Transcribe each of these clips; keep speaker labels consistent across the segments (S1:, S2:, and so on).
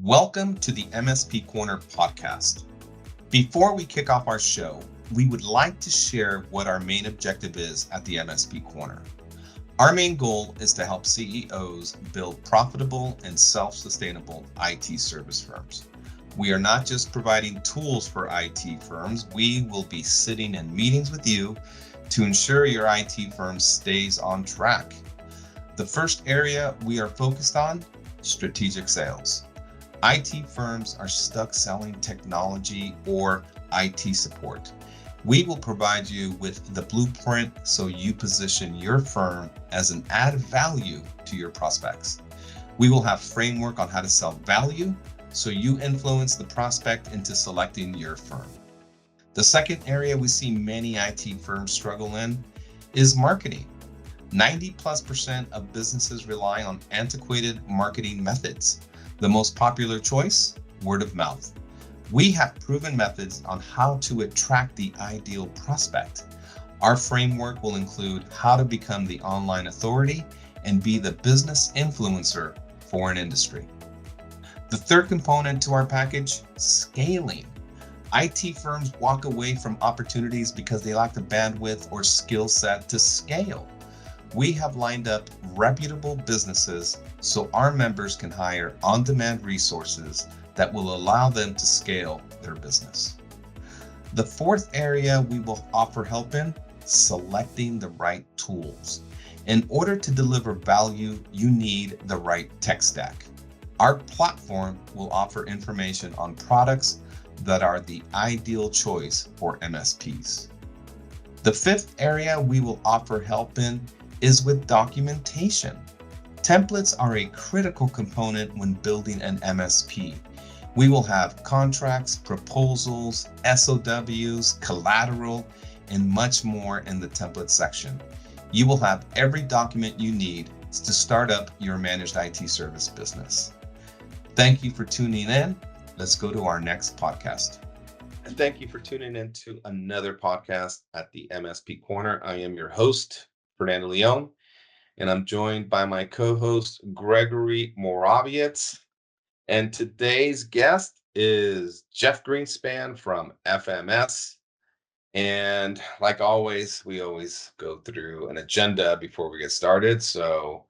S1: Welcome to the MSP Corner podcast. Before we kick off our show, we would like to share what our main objective is at the MSP Corner. Our main goal is to help CEOs build profitable and self-sustainable IT service firms. We are not just providing tools for IT firms, we will be sitting in meetings with you to ensure your IT firm stays on track. The first area we are focused on, strategic sales. IT firms are stuck selling technology or IT support. We will provide you with the blueprint so you position your firm as an added value to your prospects. We will have framework on how to sell value so you influence the prospect into selecting your firm. The second area we see many IT firms struggle in is marketing. 90+% of businesses rely on antiquated marketing methods. The most popular choice, word of mouth. We have proven methods on how to attract the ideal prospect. Our framework will include how to become the online authority and be the business influencer for an industry. The third component to our package, scaling. IT firms walk away from opportunities because they lack the bandwidth or skill set to scale. We have lined up reputable businesses so our members can hire on-demand resources that will allow them to scale their business. The fourth area we will offer help in, selecting the right tools. In order to deliver value, you need the right tech stack. Our platform will offer information on products that are the ideal choice for MSPs. The fifth area we will offer help in is with documentation. Templates are a critical component when building an MSP. We will have contracts, proposals, SOWs, collateral, and much more in the template section. You will have every document you need to start up your managed IT service business. Thank you for tuning in. Let's go to our next podcast. And thank you for tuning in to another podcast at the MSP Corner. I am your host, Fernando Leon, and I'm joined by my co-host, Gregory Moravietz. And today's guest is Jeff Greenspan from FMS. And like always, we always go through an agenda before we get started. So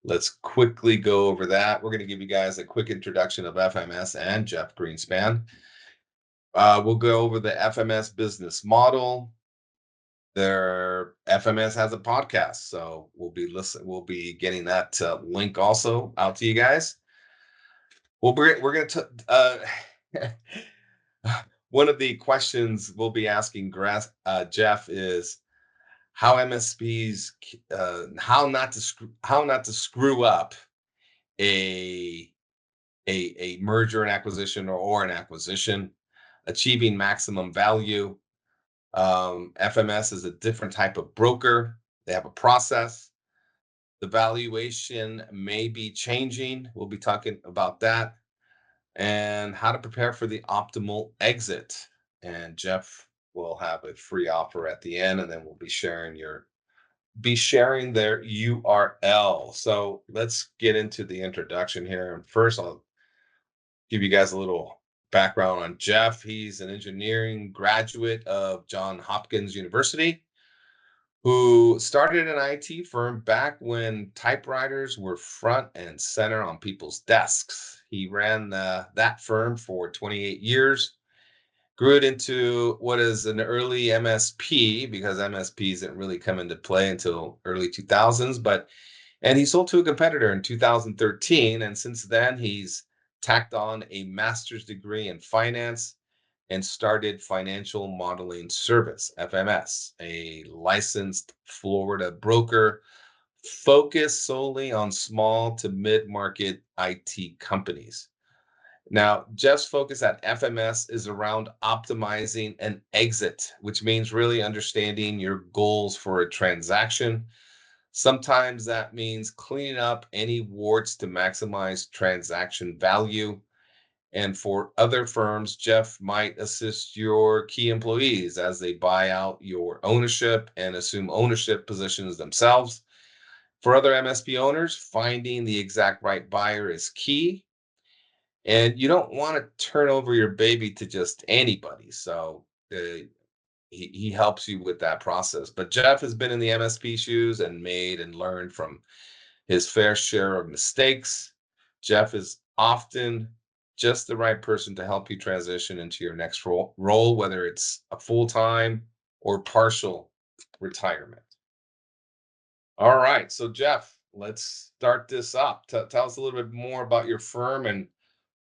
S1: let's quickly go over that. We're going to give you guys a quick introduction of FMS and Jeff Greenspan. We'll go over the FMS business model. Their FMS has a podcast, so we'll be getting that link also out to you guys. We're going to one of the questions we'll be asking Jeff is how MSPs how not to screw up a merger and acquisition or an acquisition, achieving maximum value. FMS is a different type of broker. They have a process. The valuation may be changing. We'll be talking about that and how to prepare for the optimal exit. And Jeff will have a free offer at the end, and then we'll be sharing their URL. So let's get into the introduction here. And first, I'll give you guys a little background on Jeff. He's an engineering graduate of Johns Hopkins University who started an IT firm back when typewriters were front and center on people's desks. He ran that firm for 28 years, grew it into what is an early MSP because MSPs didn't really come into play until early 2000s, and he sold to a competitor in 2013. And since then, he's tacked on a master's degree in finance and started Financial Modeling Service, FMS, a licensed Florida broker focused solely on small to mid-market IT companies. Now, Jeff's focus at FMS is around optimizing an exit, which means really understanding your goals for a transaction. Sometimes that means cleaning up any warts to maximize transaction value. And for other firms, Jeff might assist your key employees as they buy out your ownership and assume ownership positions themselves. For other MSP owners, finding the exact right buyer is key.
S2: And you don't want to turn over your baby to just anybody. So he helps you with that process. But Jeff has been in the MSP shoes and made and learned from his fair share of mistakes. Jeff is often just the right person to help you transition into your next role, whether it's a full time or partial retirement. All right. So, Jeff, let's start this up. Tell us a little bit more about your firm and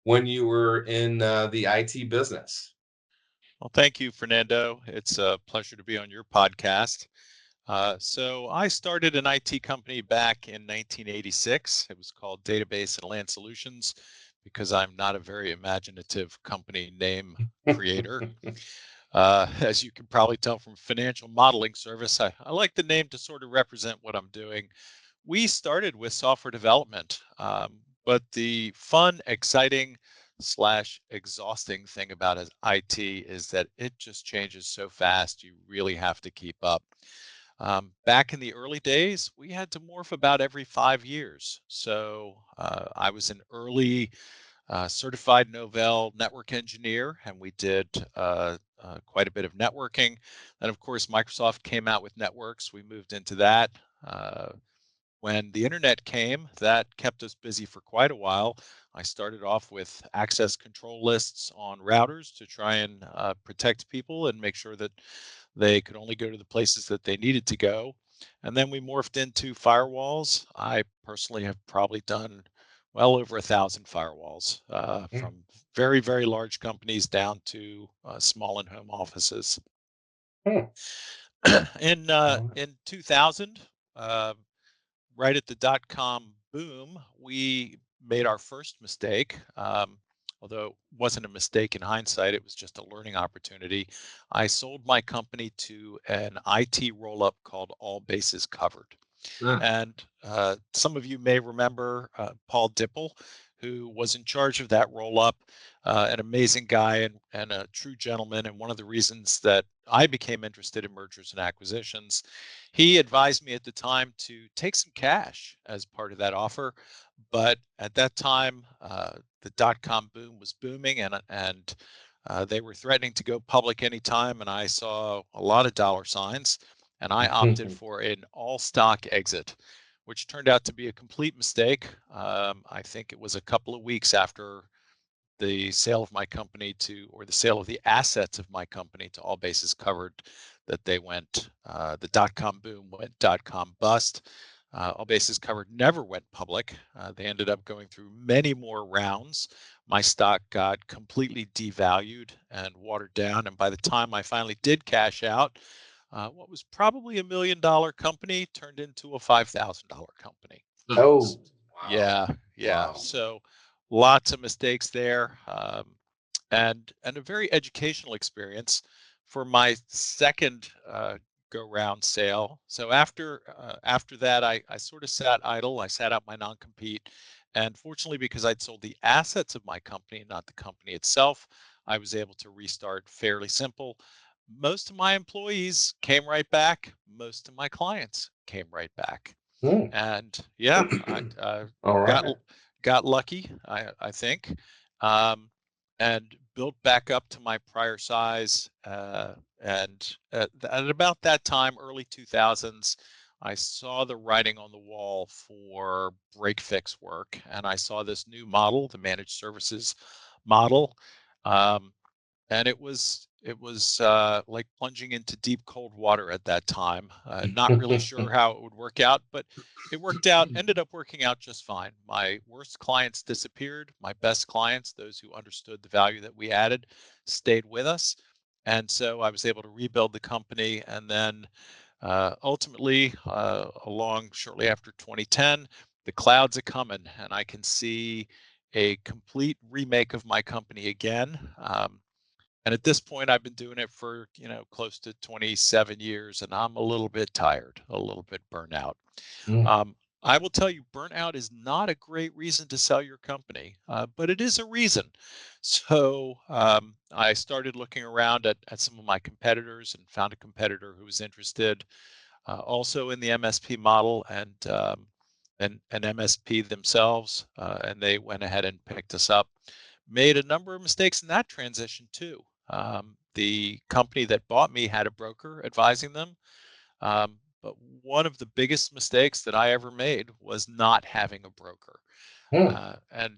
S2: when you were in the IT business.
S3: Well, thank you, Fernando. It's a pleasure to be on your podcast. So I started an IT company back in 1986. It was called Database and Land Solutions because I'm not a very imaginative company name creator. As you can probably tell from financial modeling service, I like the name to sort of represent what I'm doing. We started with software development, but the fun, exciting slash exhausting thing about IT is that it just changes so fast. You really have to keep up. Back in the early days, we had to morph about every 5 years. So I was an early certified Novell network engineer, and we did quite a bit of networking. And of course, Microsoft came out with networks. We moved into that. Uh, when the internet came, that kept us busy for quite a while. I started off with access control lists on routers to try and protect people and make sure that they could only go to the places that they needed to go. And then we morphed into firewalls. I personally have probably done well over 1,000 firewalls, from very, very large companies down to small and home offices. In 2000, uh, right at the dot-com boom, we made our first mistake. Although it wasn't a mistake in hindsight, it was just a learning opportunity. I sold my company to an IT roll-up called All Bases Covered.
S2: Ah,
S3: And some of you may remember Paul Dipple, who was in charge of that roll up, an amazing guy and a true gentleman. And one of the reasons that I became interested in mergers and acquisitions, he advised me at the time to take some cash as part of that offer. But at that time, the dot com boom was booming, and they were threatening to go public anytime. And I saw a lot of dollar signs, and I opted for an all stock exit, which turned out to be a complete mistake. I think it was a couple of weeks after the sale of my company to, or the sale of the assets of my company to All Bases Covered, that they went, the dot com boom went dot com bust. All Bases Covered never went public. They ended up going through many more rounds. My stock got completely devalued and watered down. And by the time I finally did cash out, what was probably $1 million company turned into a $5,000 company.
S2: oh, wow.
S3: Yeah, yeah.
S2: Wow.
S3: So lots of mistakes there, and a very educational experience for my second go round sale. So after that, I sort of sat idle. I sat out my non compete, and fortunately, because I'd sold the assets of my company, not the company itself, I was able to restart fairly simple. Most of my employees came right back. Most of my clients came right back.
S2: Hmm.
S3: And yeah, I
S2: All
S3: got
S2: right.
S3: got lucky, I think, um, and built back up to my prior size. And at about that time, early 2000s, I saw the writing on the wall for break fix work, and I saw this new model, the managed services model. Um, and it was like plunging into deep cold water at that time. Not really sure how it would work out, but it worked out. Ended up working out just fine. My worst clients disappeared. My best clients, those who understood the value that we added, stayed with us, and so I was able to rebuild the company. And then ultimately, along shortly after 2010, the clouds are coming, and I can see a complete remake of my company again. And at this point, I've been doing it for, close to 27 years, and I'm a little bit tired, a little bit burnt out.
S2: Hmm.
S3: Um, I will tell you, burnout is not a great reason to sell your company, but it is a reason. So I started looking around at some of my competitors and found a competitor who was interested also in the MSP model. And an MSP themselves, and they went ahead and picked us up. Made a number of mistakes in that transition too. The company that bought me had a broker advising them, but one of the biggest mistakes that I ever made was not having a broker.
S2: Hmm.
S3: And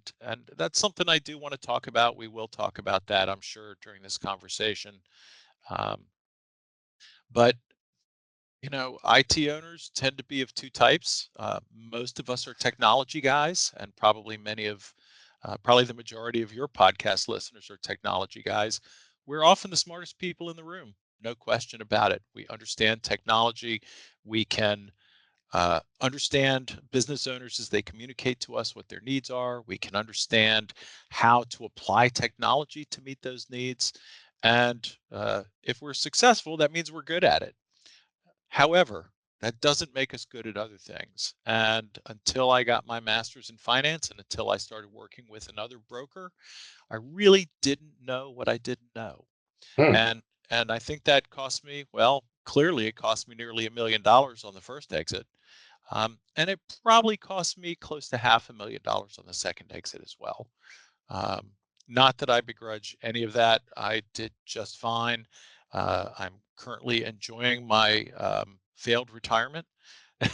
S3: that's something I do want to talk about. We will talk about that, I'm sure, during this conversation. Um, but IT owners tend to be of two types. Most of us are technology guys, and probably the majority of your podcast listeners are technology guys. We're often the smartest people in the room, no question about it. We understand technology. We can understand business owners as they communicate to us what their needs are. We can understand how to apply technology to meet those needs. And if we're successful, that means we're good at it. However, that doesn't make us good at other things. And until I got my master's in finance and until I started working with another broker, I really didn't know what I didn't know.
S2: Hmm.
S3: And I think that cost me, well, clearly it cost me nearly $1 million on the first exit. And it probably cost me close to $500,000 on the second exit as well. Um, Not that I begrudge any of that. I did just fine. I'm currently enjoying my failed retirement.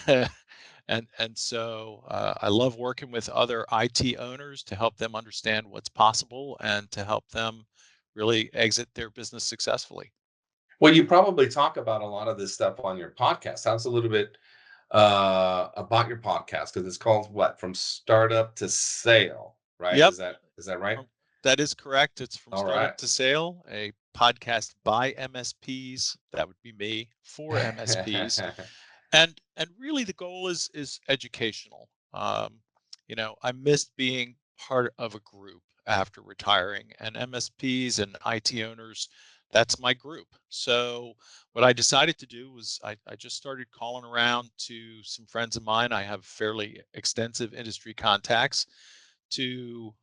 S3: And so I love working with other IT owners to help them understand what's possible and to help them really exit their business successfully.
S2: Well, you probably talk about a lot of this stuff on your podcast. Sounds a little bit about your podcast because it's called what? From startup to sale, right?
S3: Yep,
S2: Is that right?
S3: that is correct. It's From
S2: All
S3: Startup
S2: right.
S3: to Sale, a podcast by MSPs. That would be me, for MSPs. And really the goal is educational. I missed being part of a group after retiring, and MSPs and IT owners, that's my group. So what I decided to do was I just started calling around to some friends of mine. I have fairly extensive industry contacts to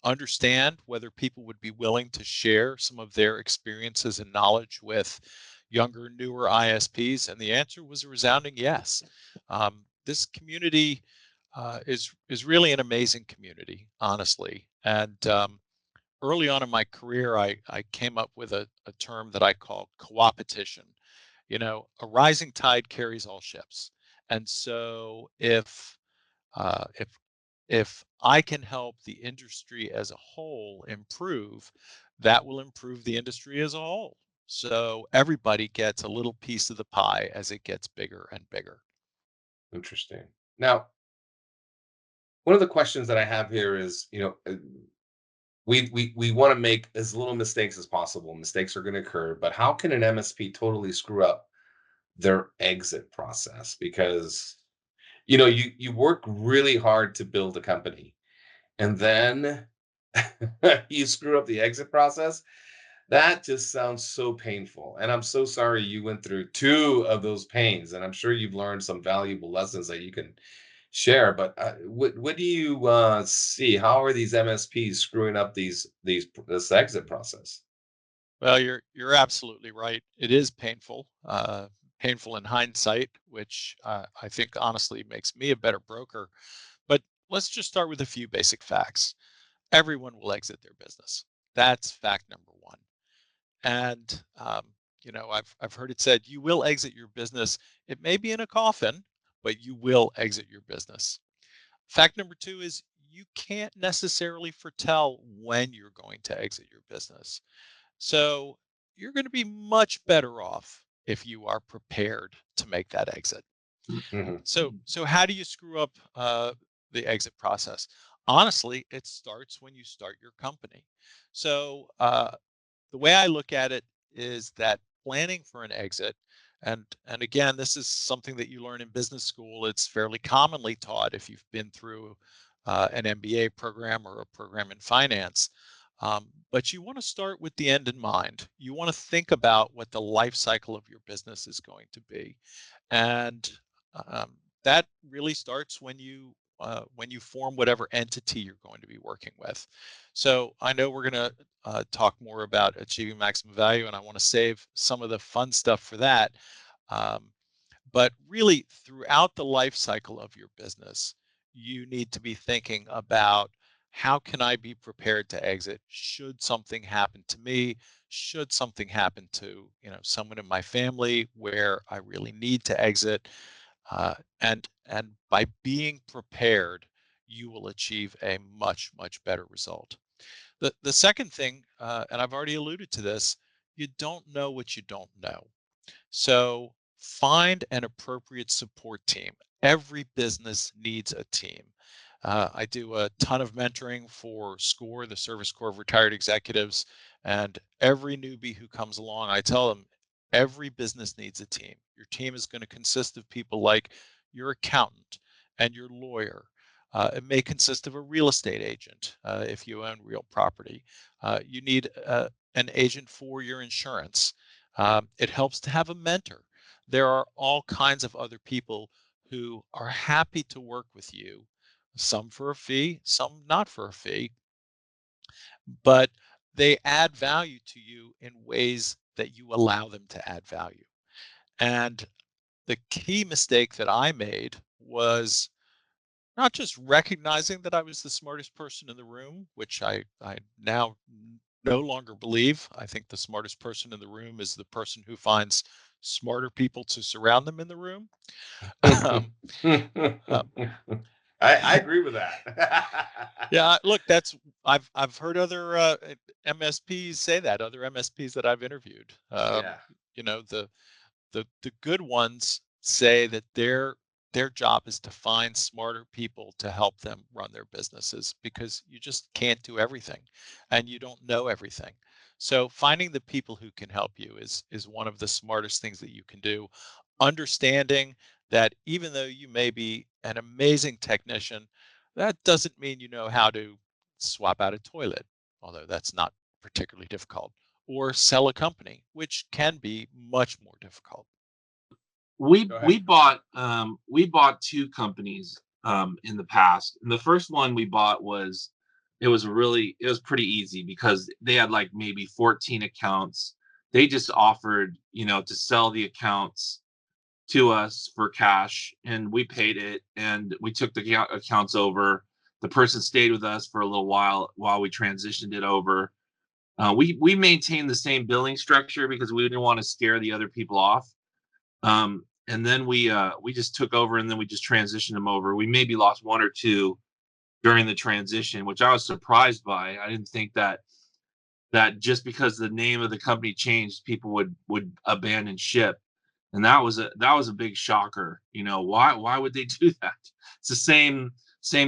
S3: understand whether people would be willing to share some of their experiences and knowledge with younger, newer ISPs, and the answer was a resounding yes. This community is really an amazing community, honestly. And early on in my career, I came up with a term that I call co-opetition. A rising tide carries all ships, and so if if I can help the industry as a whole improve, that will improve the industry as a whole. So everybody gets a little piece of the pie as it gets bigger and bigger.
S2: Interesting. Now, one of the questions that I have here is, we want to make as little mistakes as possible. Mistakes are going to occur, but how can an MSP totally screw up their exit process? Because you work really hard to build a company, and then you screw up the exit process. That just sounds so painful. And I'm so sorry you went through two of those pains. And I'm sure you've learned some valuable lessons that you can share. But what do you see? How are these MSPs screwing up this exit process?
S3: Well, you're absolutely right. It is painful, painful in hindsight, which I think honestly makes me a better broker. But let's just start with a few basic facts. Everyone will exit their business. That's fact number one. And I've heard it said, you will exit your business. It may be in a coffin, but you will exit your business. Fact number two is you can't necessarily foretell when you're going to exit your business. So you're going to be much better off if you are prepared to make that exit.
S2: Hmm.
S3: So how do you screw up the exit process? Honestly, it starts when you start your company. So the way I look at it is that planning for an exit, and again, this is something that you learn in business school. It's fairly commonly taught if you've been through an MBA program or a program in finance. But you want to start with the end in mind. You want to think about what the life cycle of your business is going to be, and um, that really starts when you form whatever entity you're going to be working with. So I know we're going to talk more about achieving maximum value, and I want to save some of the fun stuff for that. Um, But really, throughout the life cycle of your business, you need to be thinking about how can I be prepared to exit should something happen to me, should something happen to someone in my family where I really need to exit, and by being prepared, you will achieve a much better result. The second thing, and I've already alluded to this, you don't know what you don't know. So find an appropriate support team. Every business needs a team. I do a ton of mentoring for SCORE, the Service Corps of Retired Executives, and every newbie who comes along, I tell them every business needs a team. Your team is going to consist of people like your accountant and your lawyer. It may consist of a real estate agent if you own real property. You need an agent for your insurance. It helps to have a mentor. There are all kinds of other people who are happy to work with you, some for a fee, some not for a fee, but they add value to you in ways that you allow them to add value. And the key mistake that I made was not just recognizing that I was the smartest person in the room, which I now no longer believe. I think the smartest person in the room is the person who finds smarter people to surround them in the room. Um, uh,
S2: I agree with that.
S3: yeah, look, I've heard other MSPs say that, other MSPs that I've interviewed.
S2: Yeah.
S3: The good ones say that their job is to find smarter people to help them run their businesses because you just can't do everything and you don't know everything. So finding the people who can help you is one of the smartest things that you can do. Understanding that even though you may be an amazing technician, that doesn't mean you know how to swap out a toilet, although that's not particularly difficult, or sell a company, which can be much more difficult.
S4: We
S2: Go ahead.
S4: we bought two companies in the past. And the first one we bought it was pretty easy because they had like maybe 14 accounts. They just offered, to sell the accounts to us for cash, and we paid it, and we took the accounts over. The person stayed with us for a little while we transitioned it over. We maintained the same billing structure because we didn't want to scare the other people off. And then we just took over, and then we just transitioned them over. We maybe lost one or two during the transition, which I was surprised by. I didn't think that just because the name of the company changed, people would abandon ship. And that was a big shocker. Why would they do that? It's the same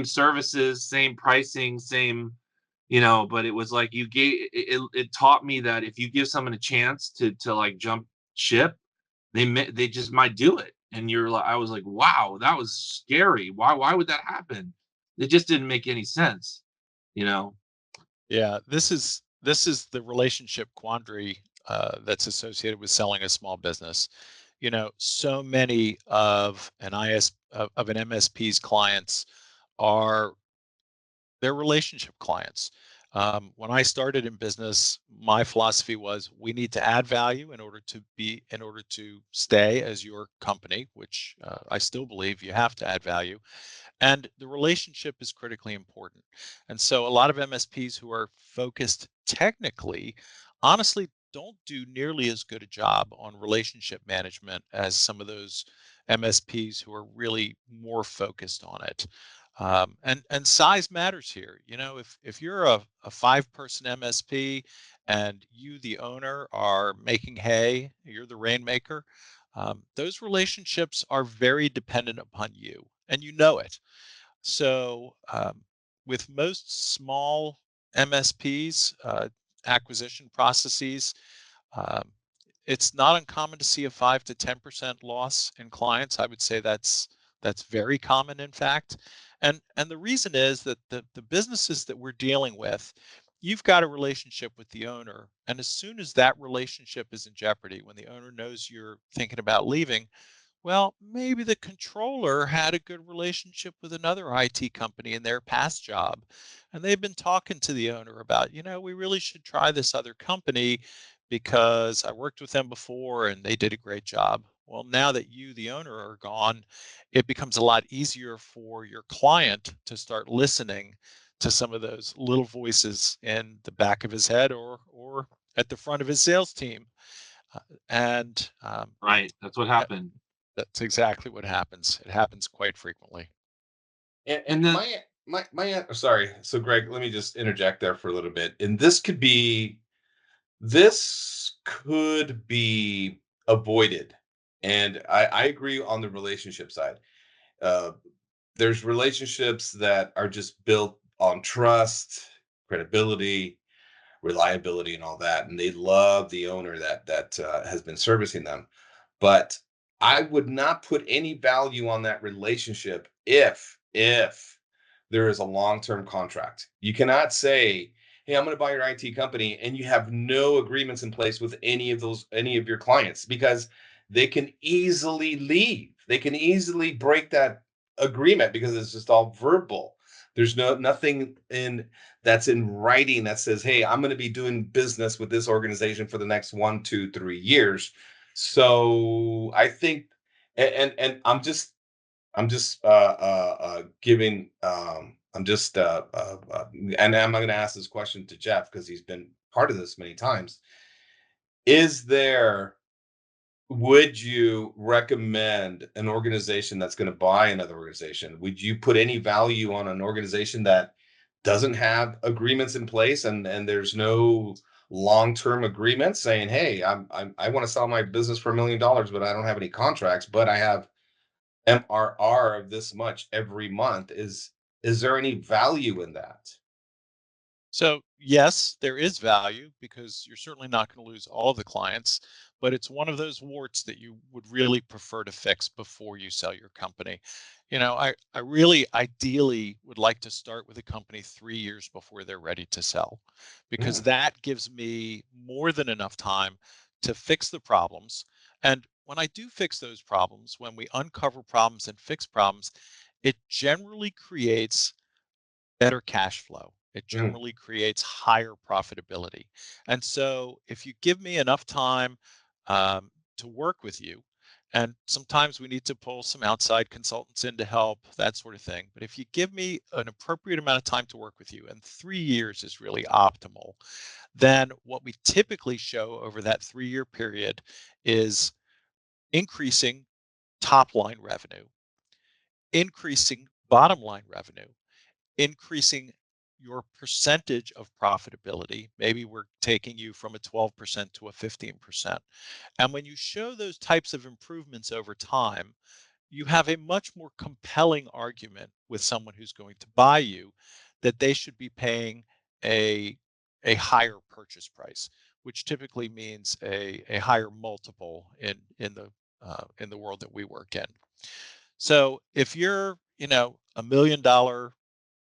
S4: services, same pricing, same, but it was like it taught me that if you give someone a chance to like jump ship, they just might do it. And I was like, wow, that was scary. Why would that happen? It just didn't make any sense, you know.
S3: Yeah, this is the relationship quandary that's associated with selling a small business. So many of an MSP's clients are their relationship clients. When I started in business, my philosophy was we need to add value in order to stay as your company, which I still believe you have to add value. And the relationship is critically important. And so a lot of MSPs who are focused technically, honestly, don't do nearly as good a job on relationship management as some of those MSPs who are really more focused on it. And size matters here. If you're a 5-person MSP and you, the owner, are making hay, you're the rainmaker. Those relationships are very dependent upon you, and you know it. So, with most small MSPs, acquisition processes, um, it's not uncommon to see a 5 to 10% loss in clients. I would say that's very common, in fact. And the reason is that the businesses that we're dealing with, you've got a relationship with the owner, and as soon as that relationship is in jeopardy, when the owner knows you're thinking about leaving, well, maybe the controller had a good relationship with another IT company in their past job. And they've been talking to the owner about, we really should try this other company because I worked with them before and they did a great job. Well, now that you, the owner, are gone, it becomes a lot easier for your client to start listening to some of those little voices in the back of his head or at the front of his sales team. And
S4: Right. That's what happened.
S3: that's exactly what happens. It happens quite frequently.
S2: And
S4: And then
S2: my sorry. So Greg, let me just interject there for a little bit. And this could be avoided. And I agree on the relationship side. Uh, there's relationships that are just built on trust, credibility, reliability, and all that, and they love the owner that has been servicing them. But I would not put any value on that relationship if there is a long-term contract. You cannot say, "Hey, I'm going to buy your IT company," and you have no agreements in place with any of your clients, because they can easily leave. They can easily break that agreement because it's just all verbal. There's nothing in that's in writing that says, "Hey, I'm going to be doing business with this organization for the next 1, 2, 3 years." So I think, and I'm just and I'm going to ask this question to Jeff because he's been part of this many times. Is there Would you recommend an organization that's going to buy another organization? Would you put any value on an organization that doesn't have agreements in place, and there's no long-term agreement saying, "Hey, I want to sell my business for $1 million, but I don't have any contracts, but I have MRR of this much every month." Is there any value in that?
S3: So, yes, there is value because you're certainly not going to lose all of the clients, but it's one of those warts that you would really prefer to fix before you sell your company. I really ideally would like to start with a company 3 years before they're ready to sell, because
S2: Mm,
S3: that gives me more than enough time to fix the problems. And when I do fix those problems, when we uncover problems and fix problems, it generally creates better cash flow. It
S2: mm,
S3: generally creates higher profitability. And so, if you give me enough time to work with you, and sometimes we need to pull some outside consultants in to help, that sort of thing. But if you give me an appropriate amount of time to work with you, and 3 years is really optimal, then what we typically show over that 3 year period is increasing top line revenue, increasing bottom line revenue, increasing your percentage of profitability. Maybe we're taking you from a 12% to a 15%. And when you show those types of improvements over time, you have a much more compelling argument with someone who's going to buy you that they should be paying a higher purchase price, which typically means a higher multiple in the world that we work in. So if you're, $1 million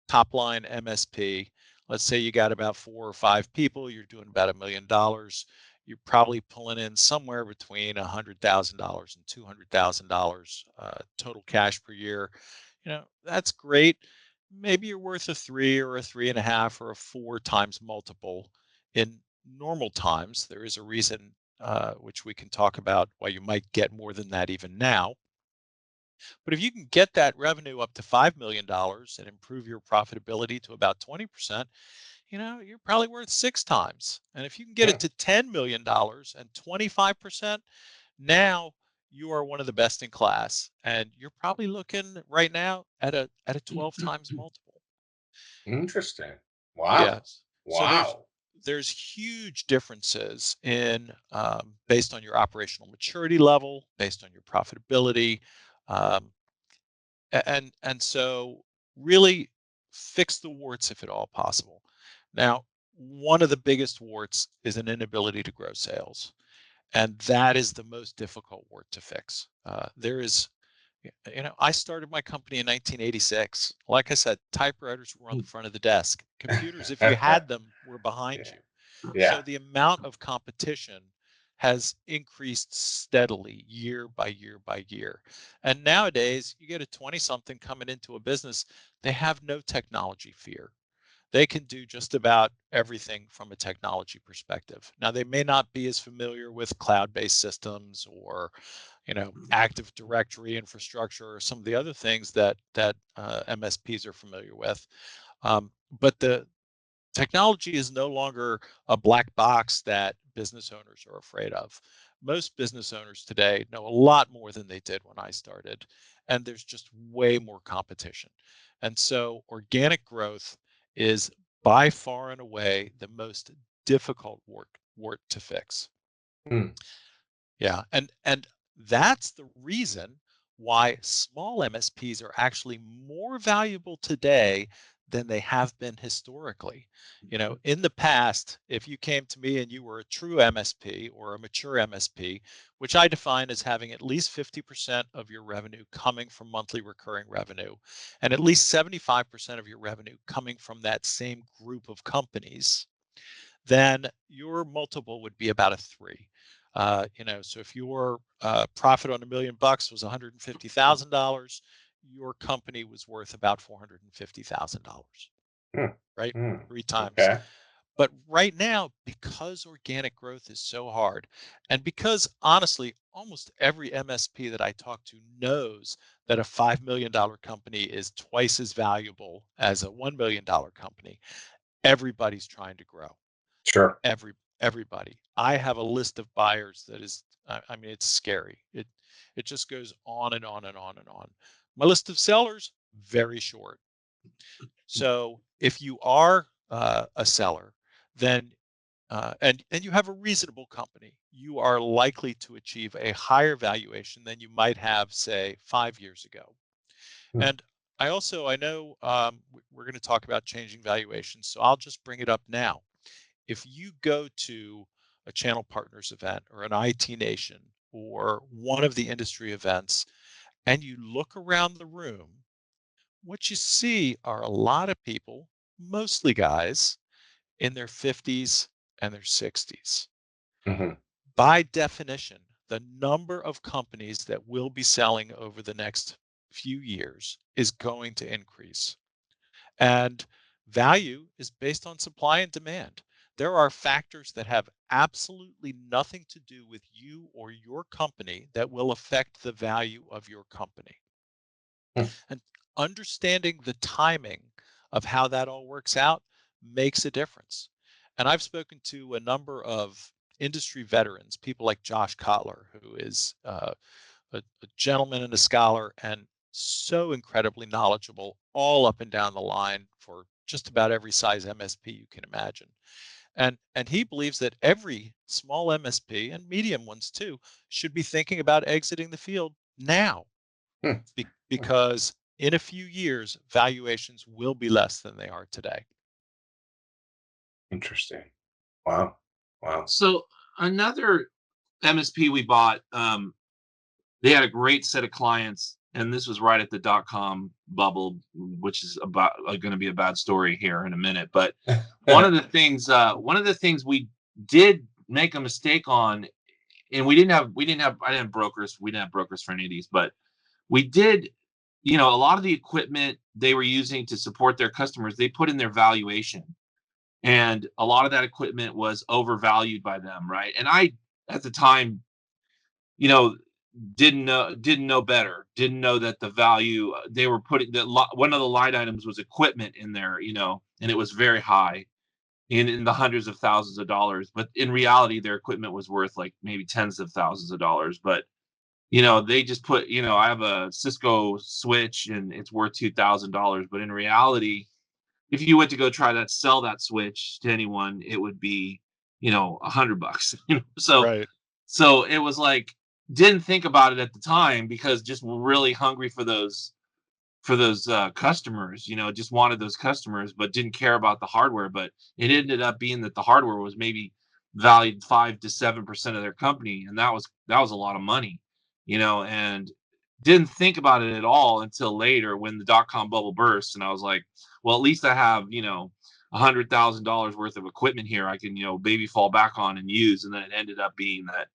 S3: top line MSP. Let's say you got about 4 or 5 people, you're doing about $1 million. You're probably pulling in somewhere between $100,000 and $200,000 total cash per year. That's great. Maybe you're worth a 3 or a 3.5 or a 4 times multiple in normal times. There is a reason, which we can talk about, why you might get more than that even now. But if you can get that revenue up to $5 million and improve your profitability to about 20%, you're probably worth 6 times. And if you can get it
S2: mm.
S3: to $10 million and 25%, now you are one of the best in class. And you're probably looking right now at a 12 times multiple.
S2: Interesting. Wow.
S3: Yes. So there's
S2: Wow.
S3: there's huge differences in based on your operational maturity level, based on your profitability. Um, and so really fix the warts if at all possible. Now, one of the biggest warts is an inability to grow sales, and that is the most difficult wart to fix. There is, I started my company in 1986. Like I said, typewriters were on the front of the desk. Computers, if you had them, were behind
S2: Yeah.
S3: you.
S2: Yeah.
S3: So the amount of competition has increased steadily year by year by year. And nowadays, you get a 20 something coming into a business, they have no technology fear. They can do just about everything from a technology perspective. Now, they may not be as familiar with cloud based systems or Active Directory infrastructure or some of the other things that MSPs are familiar with. But the technology is no longer a black box that business owners are afraid of. Most business owners today know a lot more than they did when I started, and there's just way more competition. And so organic growth is by far and away the most difficult wart to fix.
S2: Hmm.
S3: Yeah, and that's the reason why small MSPs are actually more valuable today than they have been historically. In the past, if you came to me and you were a true MSP or a mature MSP, which I define as having at least 50% of your revenue coming from monthly recurring revenue and at least 75% of your revenue coming from that same group of companies, then your multiple would be about a 3. So if your profit on $1 million was $150,000, your company was worth about $450,000,
S2: Hmm.
S3: right?
S2: Hmm.
S3: 3 times.
S2: Okay.
S3: But right now, because organic growth is so hard, and because honestly, almost every MSP that I talk to knows that a $5 million company is twice as valuable as a $1 million company, everybody's trying to grow.
S2: Sure.
S3: Everybody. I have a list of buyers that is, I mean, it's scary. It just goes on and on and on and on. My list of sellers, very short. So if you are a seller, then and you have a reasonable company, you are likely to achieve a higher valuation than you might have, say, 5 years ago.
S2: Hmm.
S3: And I know we're going to talk about changing valuations, so I'll just bring it up now. If you go to a channel partners event or an IT Nation or one of the industry events and you look around the room, what you see are a lot of people, mostly guys, in their 50s and their 60s.
S2: Mhm.
S3: By definition, the number of companies that will be selling over the next few years is going to increase. And value is based on supply and demand. There are factors that have absolutely nothing to do with you or your company that will affect the value of your company.
S2: Hmm.
S3: And understanding the timing of how that all works out makes a difference. And I've spoken to a number of industry veterans, people like Josh Kotler, who is a gentleman and a scholar and so incredibly knowledgeable all up and down the line for just about every size MSP you can imagine. And he believes that every small MSP and medium ones too should be thinking about exiting the field now
S2: Hmm.
S3: because in a few years valuations will be less than they are today.
S2: Interesting. Wow. Wow.
S4: So another MSP we bought, they had a great set of clients, and this was right at the dot-com bubble, which is about going to be a bad story here in a minute. But one of the things we did make a mistake on, and I didn't have brokers, we didn't have brokers for any of these, but we did, a lot of the equipment they were using to support their customers, they put in their valuation, and a lot of that equipment was overvalued by them, right? And I, at the time, you know, didn't know better. Didn't know that the value they were putting that one of the line items was equipment in there, and it was very high in the hundreds of thousands of dollars. But in reality, their equipment was worth like maybe tens of thousands of dollars. But they just put, I have a Cisco switch and it's worth $2,000. But in reality, if you went to go try that, sell that switch to anyone, it would be, $100. So
S3: Right.
S4: so it was like, didn't think about it at the time because just really hungry for those customers, just wanted those customers, but didn't care about the hardware. But it ended up being that the hardware was maybe valued 5 to 7% of their company, and that was a lot of money, and didn't think about it at all until later when the dot-com bubble burst, and I was like, well, at least I have $100,000 worth of equipment here I can maybe fall back on and use. And then it ended up being that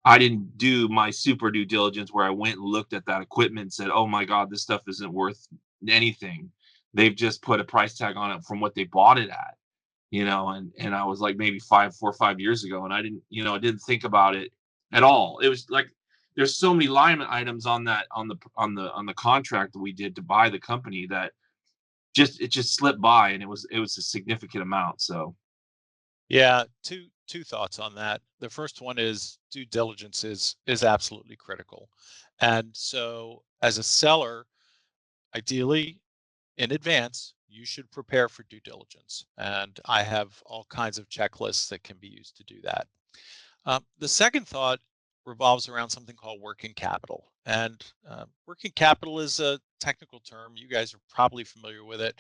S4: I didn't do my super due diligence where I went and looked at that equipment and said, "Oh my God, this stuff isn't worth anything. They've just put a price tag on it from what they bought it at." And I was like maybe 4 or 5 years ago, and I didn't think about it at all. It was like there's so many line items on the contract that we did to buy the company that it just slipped by, and it was a significant amount. So
S3: Yeah, two thoughts on that. The first one is due diligence is absolutely critical. And so as a seller, ideally in advance, you should prepare for due diligence. And I have all kinds of checklists that can be used to do that. The second thought revolves around something called working capital. And working capital is a technical term. You guys are probably familiar with it.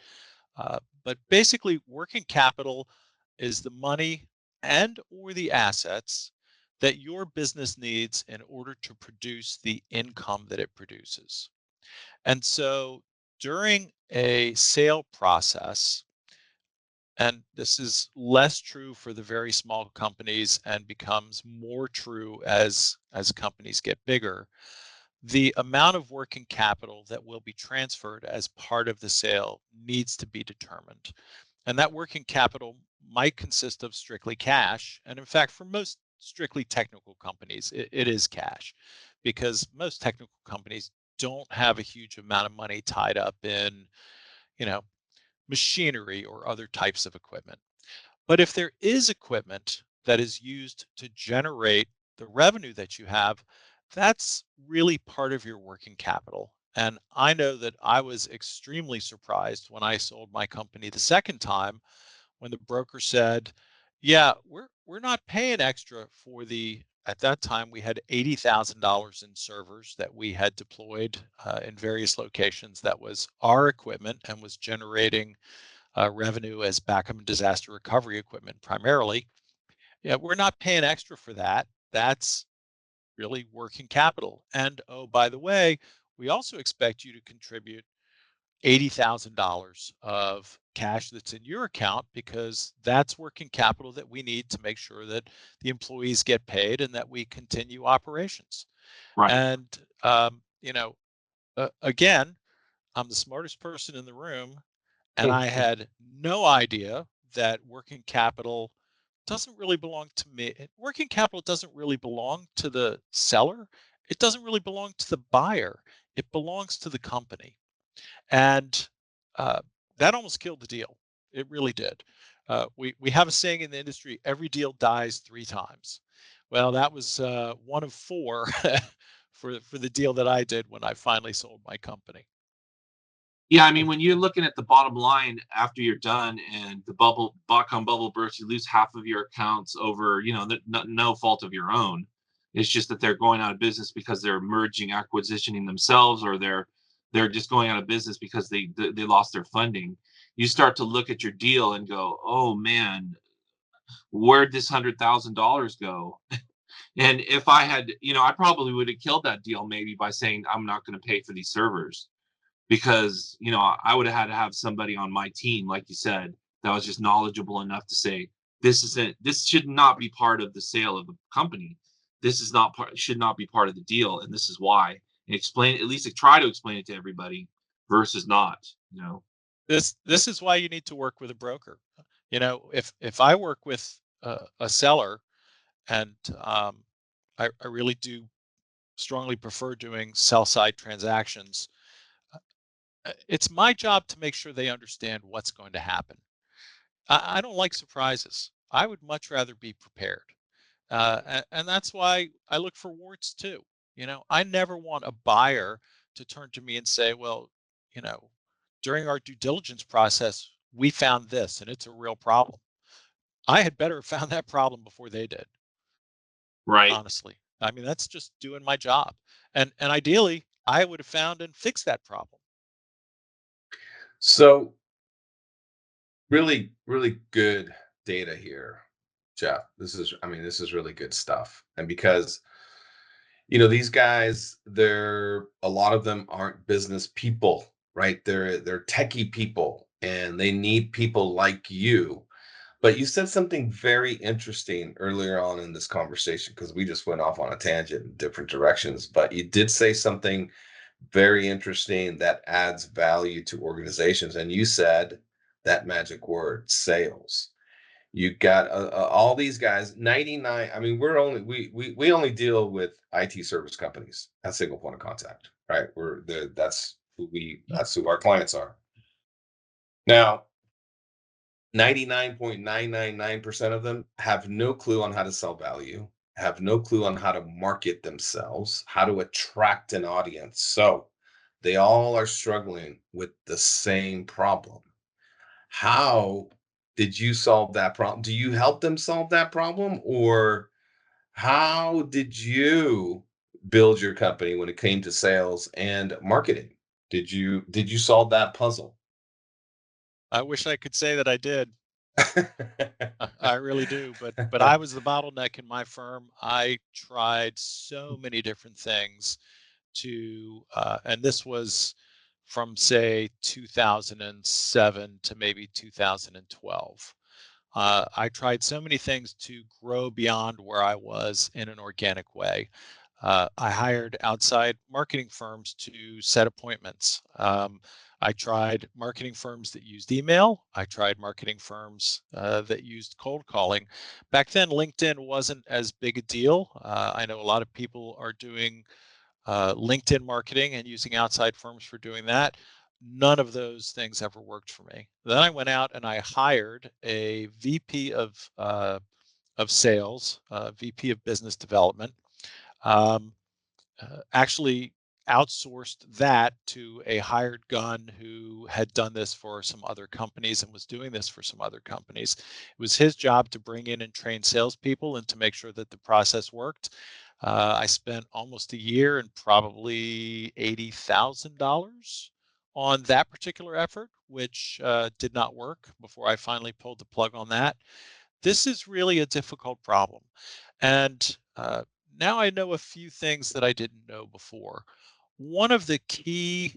S3: But basically, working capital is the money and or the assets that your business needs in order to produce the income that it produces. And so during a sale process, and this is less true for the very small companies and becomes more true as companies get bigger, the amount of working capital that will be transferred as part of the sale needs to be determined. And that working capital might consist of strictly cash. And in fact, for most strictly technical companies, it is cash, because most technical companies don't have a huge amount of money tied up in, you know, machinery or other types of equipment. But if there is equipment that is used to generate the revenue that you have, that's really part of your working capital. And I know that I was extremely surprised when I sold my company the second time, when the broker said, "Yeah, we're not paying extra for the." At that time, we had $80,000 in servers that we had deployed in various locations. That was our equipment and was generating revenue as backup and disaster recovery equipment primarily. Yeah, we're not paying extra for that. That's really working capital. And oh, by the way, we also expect you to contribute $80,000 of cash that's in your account, because that's working capital that we need to make sure that the employees get paid and that we continue operations.
S4: right.
S3: And, again, I'm the smartest person in the room, and I had no idea that working capital doesn't really belong to me. Working capital doesn't really belong to the seller. It doesn't really belong to the buyer. It belongs to the company. And uh, that almost killed the deal. It really did. We have a saying in the industry: every deal dies three times. Well, that was one of four for the deal that I did when I finally sold my company.
S4: Yeah, I mean, when you're looking at the bottom line after you're done and the botcom bubble burst, you lose half of your accounts over, no fault of your own. It's just that they're going out of business because they're merging, acquisitioning themselves, or they're just going out of business because they lost their funding. You start to look at your deal and go, oh man, where'd this $100,000 go? And if I had, I probably would have killed that deal maybe by saying I'm not going to pay for these servers, because I would have had to have somebody on my team, like you said, that was just knowledgeable enough to say this should not be part of the sale of the company. This is not part should not be part of the deal, and this is why. And explain, at least try to explain it to everybody versus not.
S3: This is why you need to work with a broker. If I work with a seller, and I really do strongly prefer doing sell side transactions, it's my job to make sure they understand what's going to happen. I don't like surprises. I would much rather be prepared. And that's why I look for warts too. I never want a buyer to turn to me and say, well, you know, during our due diligence process, we found this and it's a real problem. I had better have found that problem before they did,
S4: Right.
S3: honestly. I mean, that's just doing my job. And ideally, I would have found and fixed that problem.
S2: So really, really good data here, Jeff. This is really good stuff. And because, these guys, a lot of them aren't business people, right? They're techie people, and they need people like you. But you said something very interesting earlier on in this conversation, because we just went off on a tangent in different directions. But you did say something very interesting that adds value to organizations. And you said that magic word, sales. You got all these guys, 99. I mean, we only deal with IT service companies at single point of contact, right? That's who our clients are. Now, 99.999% of them have no clue on how to sell value, have no clue on how to market themselves, how to attract an audience. So they all are struggling with the same problem. How did you solve that problem? Do you help them solve that problem? Or how did you build your company when it came to sales and marketing? Did you solve that puzzle?
S3: I wish I could say that I did. I really do, but I was the bottleneck in my firm. I tried so many different things and this was from say 2007 to maybe 2012. I tried so many things to grow beyond where I was in an organic way. I hired outside marketing firms to set appointments. I tried marketing firms that used email. I tried marketing firms that used cold calling. Back then, LinkedIn wasn't as big a deal. I know a lot of people are doing LinkedIn marketing and using outside firms for doing that. None of those things ever worked for me. Then I went out and I hired a VP of sales, VP of business development. Um, Actually outsourced that to a hired gun who had done this for some other companies and was doing this for some other companies. It was his job to bring in and train salespeople and to make sure that the process worked. I spent almost a year and probably $80,000 on that particular effort, which did not work before I finally pulled the plug on that. This is really a difficult problem. And now I know a few things that I didn't know before. One of the key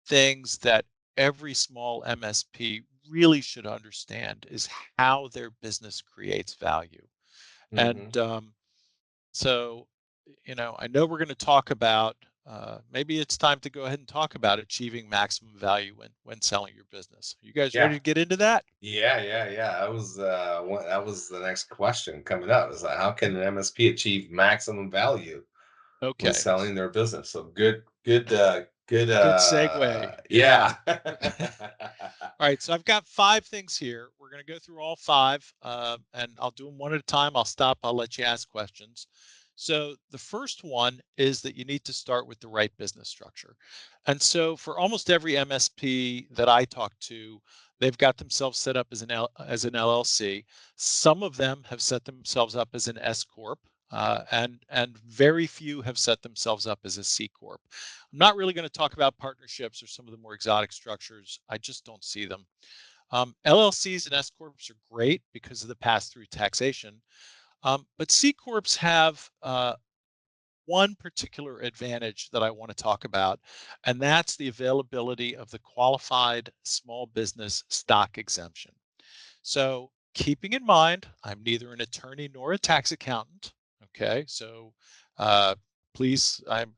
S3: things that every small MSP really should understand is how their business creates value.
S2: Hmm.
S3: And so, I know we're going to talk about maybe it's time to go ahead and talk about achieving maximum value when selling your business. Are you guys ready
S2: Yeah.
S3: to get into that?
S2: Yeah. That was the next question coming up. Is like, how can an MSP achieve maximum value when
S3: Okay.
S2: selling their business? So good.
S3: Good segue. Yeah.
S2: Yeah.
S3: All right, so I've got 5 things here. We're going to go through all 5, and I'll do them one at a time. I'll stop. I'll let you ask questions. So the first one is that you need to start with the right business structure. And so for almost every MSP that I talk to, they've got themselves set up as as an LLC. Some of them have set themselves up as an S corp, and very few have set themselves up as a C corp. I'm not really going to talk about partnerships or some of the more exotic structures. I just don't see them. LLCs and S corps are great because of the pass-through taxation, but C corps have one particular advantage that I want to talk about, and that's the availability of the qualified small business stock exemption. So, keeping in mind, I'm neither an attorney nor a tax accountant. Okay, so uh, please, I'm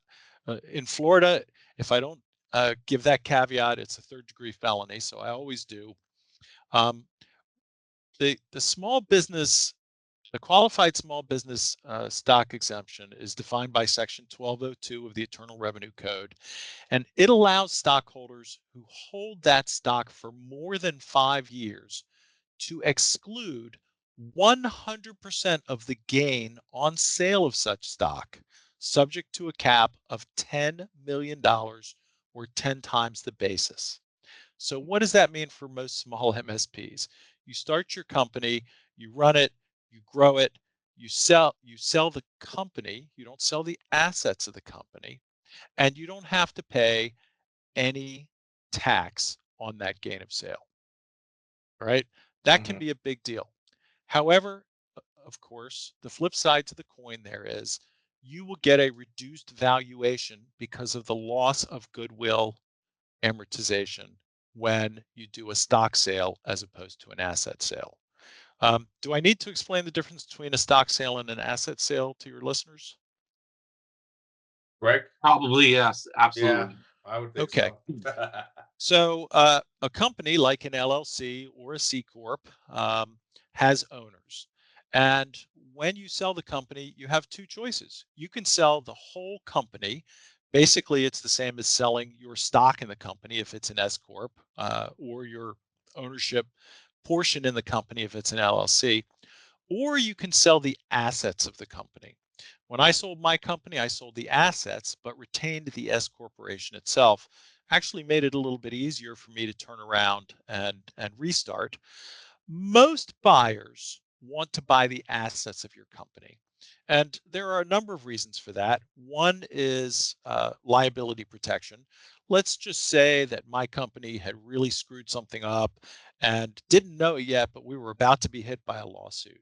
S3: in Florida. If I don't give that caveat, it's a third-degree felony. So I always do. Um, the small business, the qualified small business stock exemption is defined by Section 1202 of the Internal Revenue Code, and it allows stockholders who hold that stock for more than 5 years to exclude 100% of the gain on sale of such stock, subject to a cap of $10 million or 10 times the basis. So, what does that mean for most small MSPs? You start your company, you run it, you grow it, you sell the company, you don't sell the assets of the company, and you don't have to pay any tax on that gain of sale. Right? That can
S2: Mhm.
S3: be a big deal. However, of course, the flip side to the coin there is you will get a reduced valuation because of the loss of goodwill amortization when you do a stock sale as opposed to an asset sale. Do I need to explain the difference between a stock sale and an asset sale to your listeners?
S2: Greg?
S4: Probably yes,
S2: Yeah,
S4: absolutely.
S2: I would think
S3: Okay.
S2: so.
S3: So a company like an LLC or a C corp, has owners. And when you sell the company, you have two choices. You can sell the whole company. Basically, it's the same as selling your stock in the company if it's an S corp, or your ownership portion in the company if it's an LLC, or you can sell the assets of the company. When I sold my company, I sold the assets but retained the S corporation itself. Actually made it a little bit easier for me to turn around and restart. Most buyers want to buy the assets of your company. And there are a number of reasons for that. One is liability protection. Let's just say that my company had really screwed something up and didn't know it yet, but we were about to be hit by a lawsuit.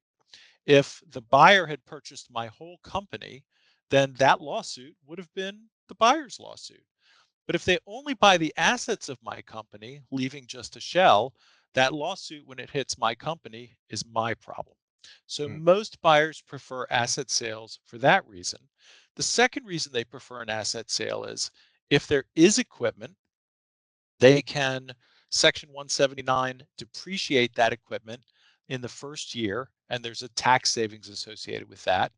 S3: If the buyer had purchased my whole company, then that lawsuit would have been the buyer's lawsuit. But if they only buy the assets of my company, leaving just a shell, that lawsuit, when it hits my company, is my problem. So
S2: Mm.
S3: most buyers prefer asset sales for that reason. The second reason they prefer an asset sale is if there is equipment, they can Section 179 depreciate that equipment in the first year, and there's a tax savings associated with that.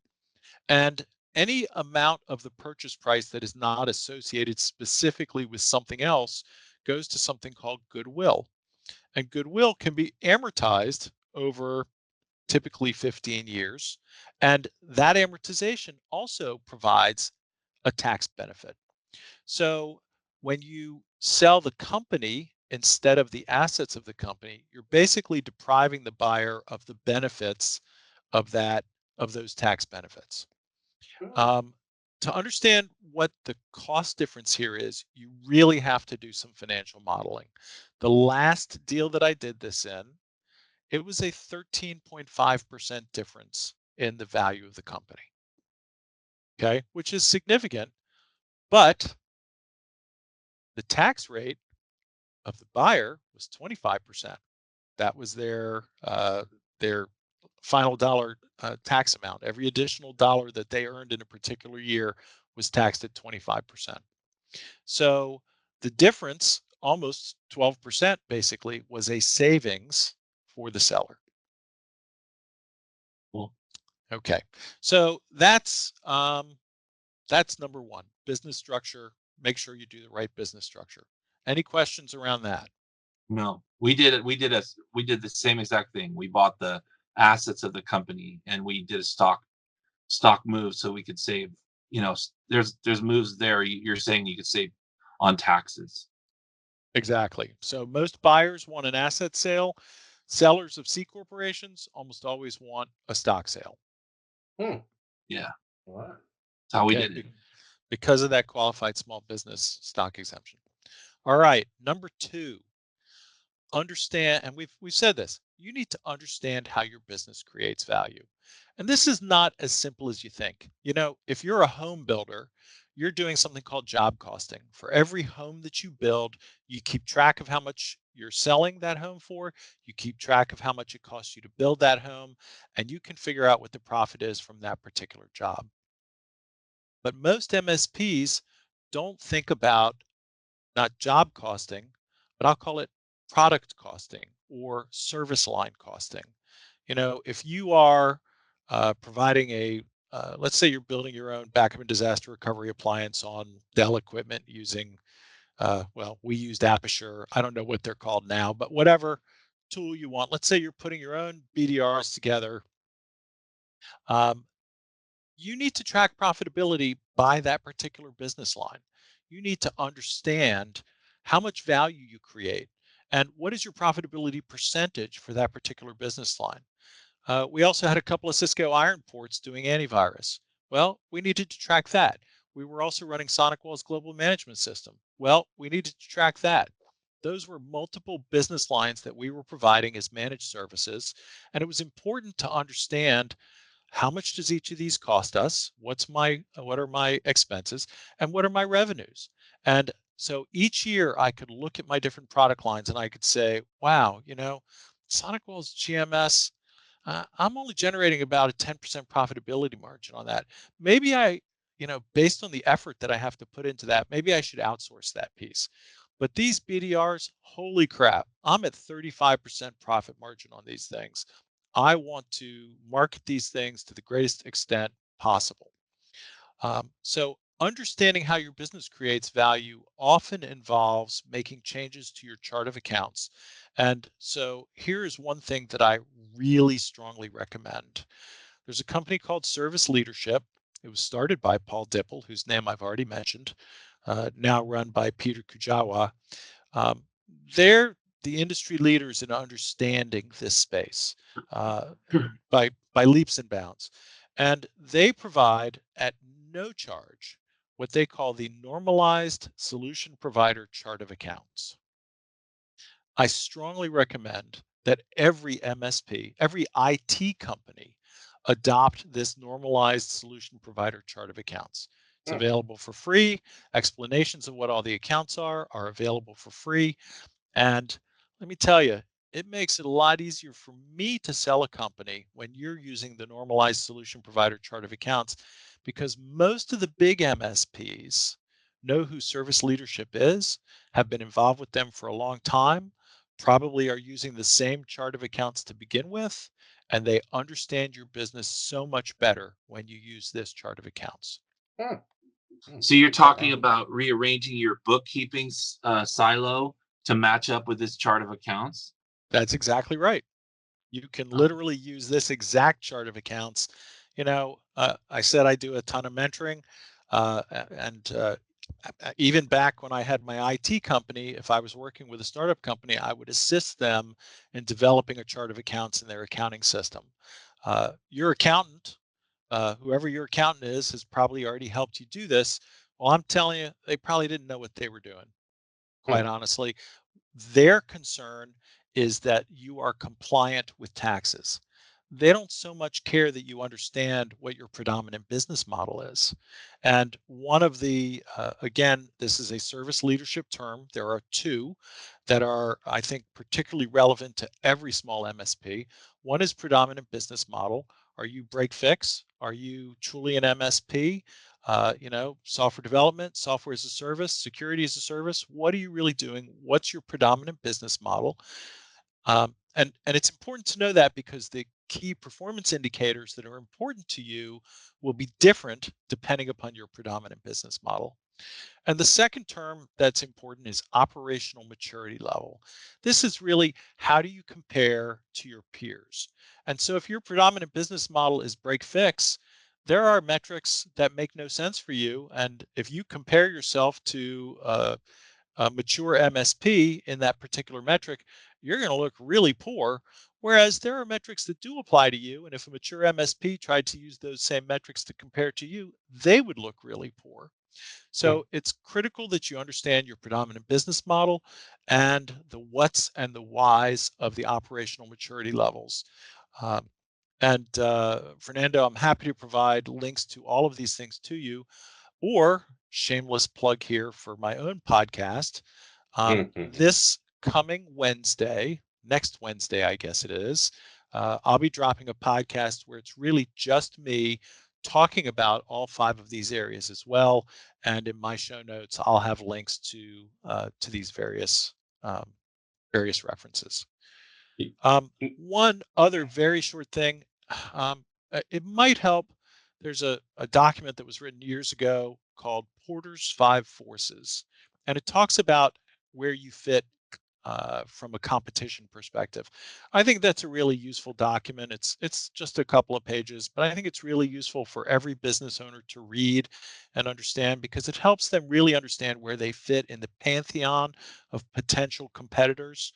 S3: And any amount of the purchase price that is not associated specifically with something else goes to something called goodwill. And goodwill can be amortized over typically 15 years. And that amortization also provides a tax benefit. So when you sell the company instead of the assets of the company, you're basically depriving the buyer of the benefits of those tax benefits. Um, to understand what the cost difference here is, you really have to do some financial modeling. The last deal that I did this in, it was a 13.5% difference in the value of the company. Okay, which is significant, but the tax rate of the buyer was 25%. That was their final dollar tax amount. Every additional dollar that they earned in a particular year was taxed at 25%. So the difference, almost 12% basically, was a savings for the seller.
S4: Cool.
S3: Okay, so that's number one, business structure. Make sure you do the right business structure. Any questions around that?
S4: No, we did it. We did the same exact thing. We bought the assets of the company and we did a stock move so we could save. There's moves there. You're saying you could save on taxes.
S3: Exactly. So most buyers want an asset sale. Sellers of C corporations almost always want a stock sale.
S4: Yeah,
S2: Wow.
S4: that's how we
S3: Okay,
S4: did it.
S3: because of that qualified small business stock exemption. All right, number two, understand, and we've said this, you need to understand how your business creates value. And this is not as simple as you think. If you're a home builder, you're doing something called job costing. For every home that you build, you keep track of how much you're selling that home for, you keep track of how much it costs you to build that home, and you can figure out what the profit is from that particular job. But most MSPs don't think about not job costing, but I'll call it product costing or service line costing. If you are providing let's say you're building your own backup and disaster recovery appliance on Dell equipment using, well, we used Aperture. I don't know what they're called now, but whatever tool you want. Let's say you're putting your own BDRs together. Um, you need to track profitability by that particular business line. You need to understand how much value you create and what is your profitability percentage for that particular business line. We also had a couple of Cisco iron ports doing antivirus. Well, we needed to track that. We were also running SonicWall's global management system. Well, we needed to track that. Those were multiple business lines that we were providing as managed services. And it was important to understand how much does each of these cost us? What are my expenses and what are my revenues? And so each year I could look at my different product lines and I could say, wow, SonicWall's GMS, I'm only generating about a 10% profitability margin on that. Maybe based on the effort that I have to put into that, maybe I should outsource that piece. But these BDRs, holy crap, I'm at 35% profit margin on these things. I want to market these things to the greatest extent possible. So understanding how your business creates value often involves making changes to your chart of accounts. And so here is one thing that I really strongly recommend. There's a company called Service Leadership. It was started by Paul Dipple, whose name I've already mentioned, now run by Peter Kujawa. Um, they're the industry leaders in understanding this space by leaps and bounds. And they provide at no charge what they call the normalized solution provider chart of accounts. I strongly recommend that every MSP, every IT company adopt this normalized solution provider chart of accounts. It's
S2: Hmm.
S3: available for free. Explanations of what all the accounts are available for free. And let me tell you, it makes it a lot easier for me to sell a company when you're using the normalized solution provider chart of accounts, because most of the big MSPs know who service leadership is, have been involved with them for a long time, probably are using the same chart of accounts to begin with, and they understand your business so much better when you use this chart of accounts.
S2: Hmm. Hmm.
S4: So you're
S2: I,
S4: talking about rearranging your bookkeeping silo to match up with this chart of accounts?
S3: That's exactly right. You can
S4: Oh,
S3: literally use this exact chart of accounts. I said I do a ton of mentoring, and even back when I had my IT company, if I was working with a startup company, I would assist them in developing a chart of accounts in their accounting system. Your accountant, whoever your accountant is, has probably already helped you do this. Well, I'm telling you, they probably didn't know what they were doing,
S2: hmm.
S3: quite honestly. Their concern is that you are compliant with taxes. They don't so much care that you understand what your predominant business model is. And one of again, this is a service leadership term. There are two that are, I think, particularly relevant to every small MSP. One is predominant business model. Are you break fix? Are you truly an MSP? Software development, software as a service, security as a service. What are you really doing? What's your predominant business model? And it's important to know that, because the key performance indicators that are important to you will be different depending upon your predominant business model. And the second term that's important is operational maturity level. This is really, how do you compare to your peers? And so if your predominant business model is break fix, there are metrics that make no sense for you. And if you compare yourself to a mature MSP in that particular metric, you're going to look really poor. Whereas there are metrics that do apply to you. And if a mature MSP tried to use those same metrics to compare to you, they would look really poor.
S2: Hmm.
S3: So it's critical that you understand your predominant business model and the what's and the whys of the operational maturity levels. Um, and Fernando, I'm happy to provide links to all of these things to you, or shameless plug here for my own podcast.
S2: Hmm. Hmm.
S3: This coming Wednesday, next Wednesday, I guess it is, I'll be dropping a podcast where it's really just me talking about all five of these areas as well. And in my show notes, I'll have links to these um, various references. One other very short thing, it might help. There's a document that was written years ago called Porter's Five Forces, and it talks about where you fit from a competition perspective. I think that's a really useful document. It's just a couple of pages, but I think it's really useful for every business owner to read and understand, because it helps them really understand where they fit in the pantheon of potential competitors.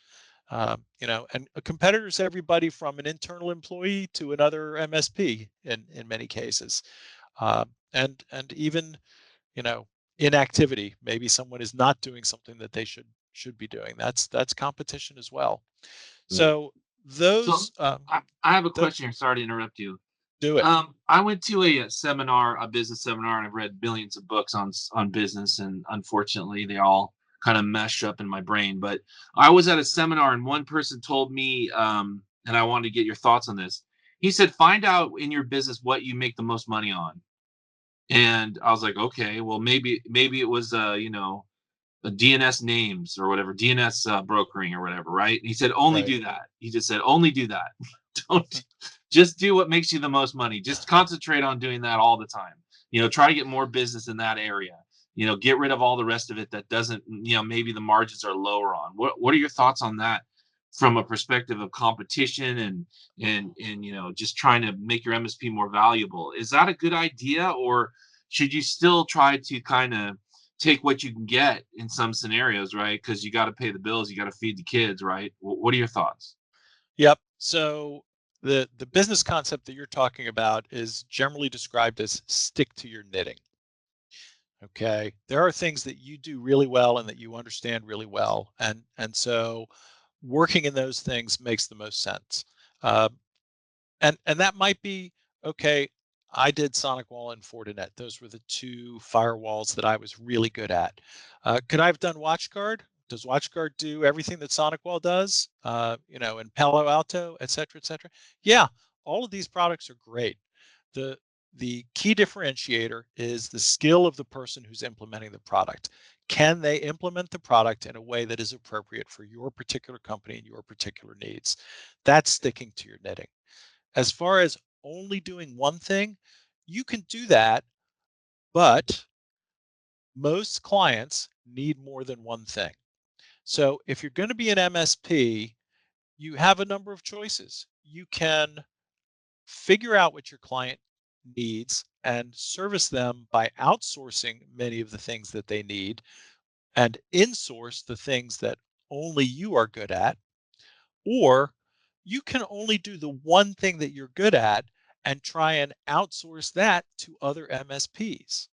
S3: And a competitor is everybody from an internal employee to another MSP in many cases, and even inactivity. Maybe someone is not doing something that they should be doing. That's competition as well.
S2: Hmm.
S3: So
S4: so
S3: those
S4: I have a
S3: th-
S4: question here. Sorry to interrupt you.
S3: do it.
S4: I went to a seminar, a business seminar, and I've read billions of books on business, and unfortunately, they all kind of mesh up in my brain. But I was at a seminar, and one person told me, and I wanted to get your thoughts on this. He said, "Find out in your business what you make the most money on." And I was like, "Okay, well, maybe it was, DNS names or whatever, DNS brokering or whatever, right? And he said, only
S3: Right.
S4: do that. He just said, only do that. Don't just do what makes you the most money. Just concentrate on doing that all the time. Try to get more business in that area. Get rid of all the rest of it that doesn't, maybe the margins are lower on. What are your thoughts on that from a perspective of competition and just trying to make your MSP more valuable? Is that a good idea, or should you still try to kind of take what you can get in some scenarios, right? Because you got to pay the bills, you got to feed the kids, right? What are your thoughts?
S3: Yep. So the business concept that you're talking about is generally described as stick to your knitting. Okay. There are things that you do really well and that you understand really well. And so working in those things makes the most sense. Uh, and that might be okay. I did Sonic Wall and Fortinet. Those were the two firewalls that I was really good at. Could I have done WatchGuard? Does WatchGuard do everything that Sonic Wall does? In Palo Alto, et cetera, et cetera. Yeah, all of these products are great. The key differentiator is the skill of the person who's implementing the product. Can they implement the product in a way that is appropriate for your particular company and your particular needs? That's sticking to your knitting. As far as only doing one thing, you can do that, but most clients need more than one thing. So if you're going to be an MSP, you have a number of choices. You can figure out what your client needs and service them by outsourcing many of the things that they need and insource the things that only you are good at. Or you can only do the one thing that you're good at and try and outsource that to other MSPs.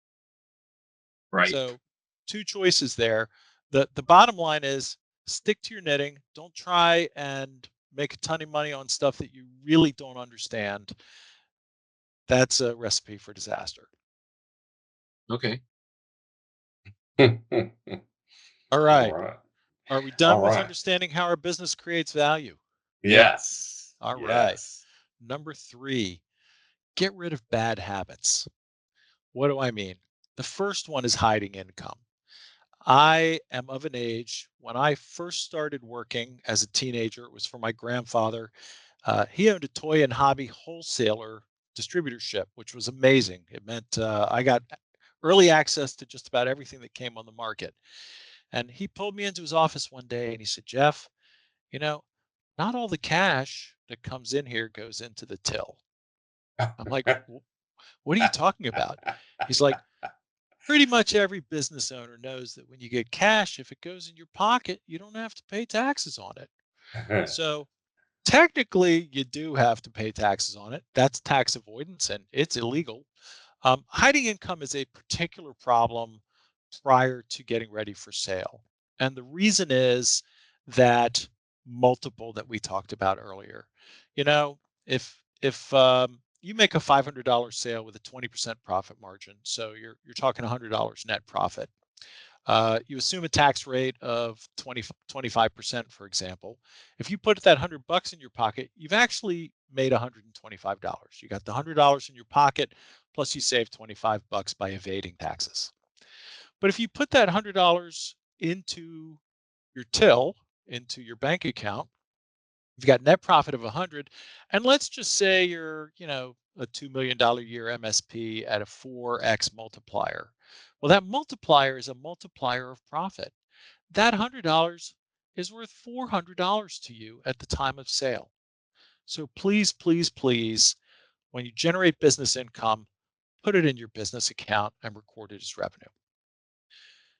S4: Right.
S3: So, two choices there. The bottom line is stick to your knitting. Don't try and make a ton of money on stuff that you really don't understand. That's a recipe for disaster.
S4: Okay.
S3: All
S2: All
S3: right.
S2: right.
S3: Are we
S2: All
S3: done with
S2: right.
S3: understanding how our business creates value?
S2: Yes.
S3: All right.
S2: Yes.
S3: Number 3, get rid of bad habits. What do I mean? The first one is hiding income. I am of an age when I first started working as a teenager, it was for my grandfather. He owned a toy and hobby wholesaler distributorship, which was amazing. It meant I got early access to just about everything that came on the market. And he pulled me into his office one day and he said, Jeff, you know, not all the cash that comes in here goes into the till. I'm like, what are you talking about? He's like, pretty much every business owner knows that when you get cash, if it goes in your pocket, you don't have to pay taxes on it. So technically, you do have to pay taxes on it. That's tax avoidance and it's illegal. Hiding income is a particular problem prior to getting ready for sale. And the reason is that multiple that we talked about earlier. You know, if you make a $500 sale with a 20% profit margin, so you're talking $100 net profit. You assume a tax rate of 25%, for example. If you put that $100 in your pocket, you've actually made $125. You got the $100 in your pocket, plus you save $25 by evading taxes. But if you put that $100 into your till, into your bank account, you've got net profit of 100, and let's just say you're, a $2 million a year MSP at a 4x multiplier. Well, that multiplier is a multiplier of profit. That $100 is worth $400 to you at the time of sale. So please, please, please, when you generate business income, put it in your business account and record it as revenue.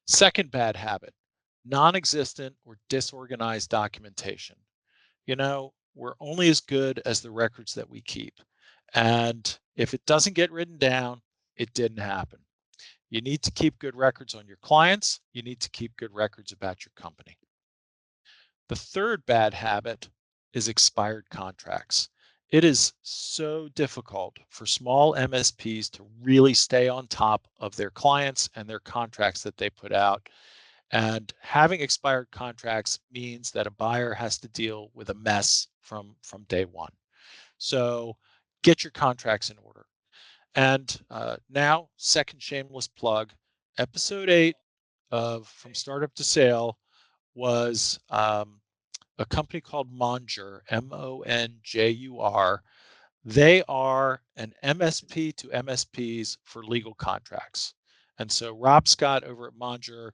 S3: Second bad habit, non-existent or disorganized documentation. We're only as good as the records that we keep. And if it doesn't get written down, it didn't happen. You need to keep good records on your clients. You need to keep good records about your company. The third bad habit is expired contracts. It is so difficult for small MSPs to really stay on top of their clients and their contracts that they put out. And having expired contracts means that a buyer has to deal with a mess from day one. So get your contracts in order. And now, second shameless plug, episode 8 of from startup to sale was a company called Monjur, Monjur. They are an MSP to MSPs for legal contracts. And so Rob Scott over at Monjur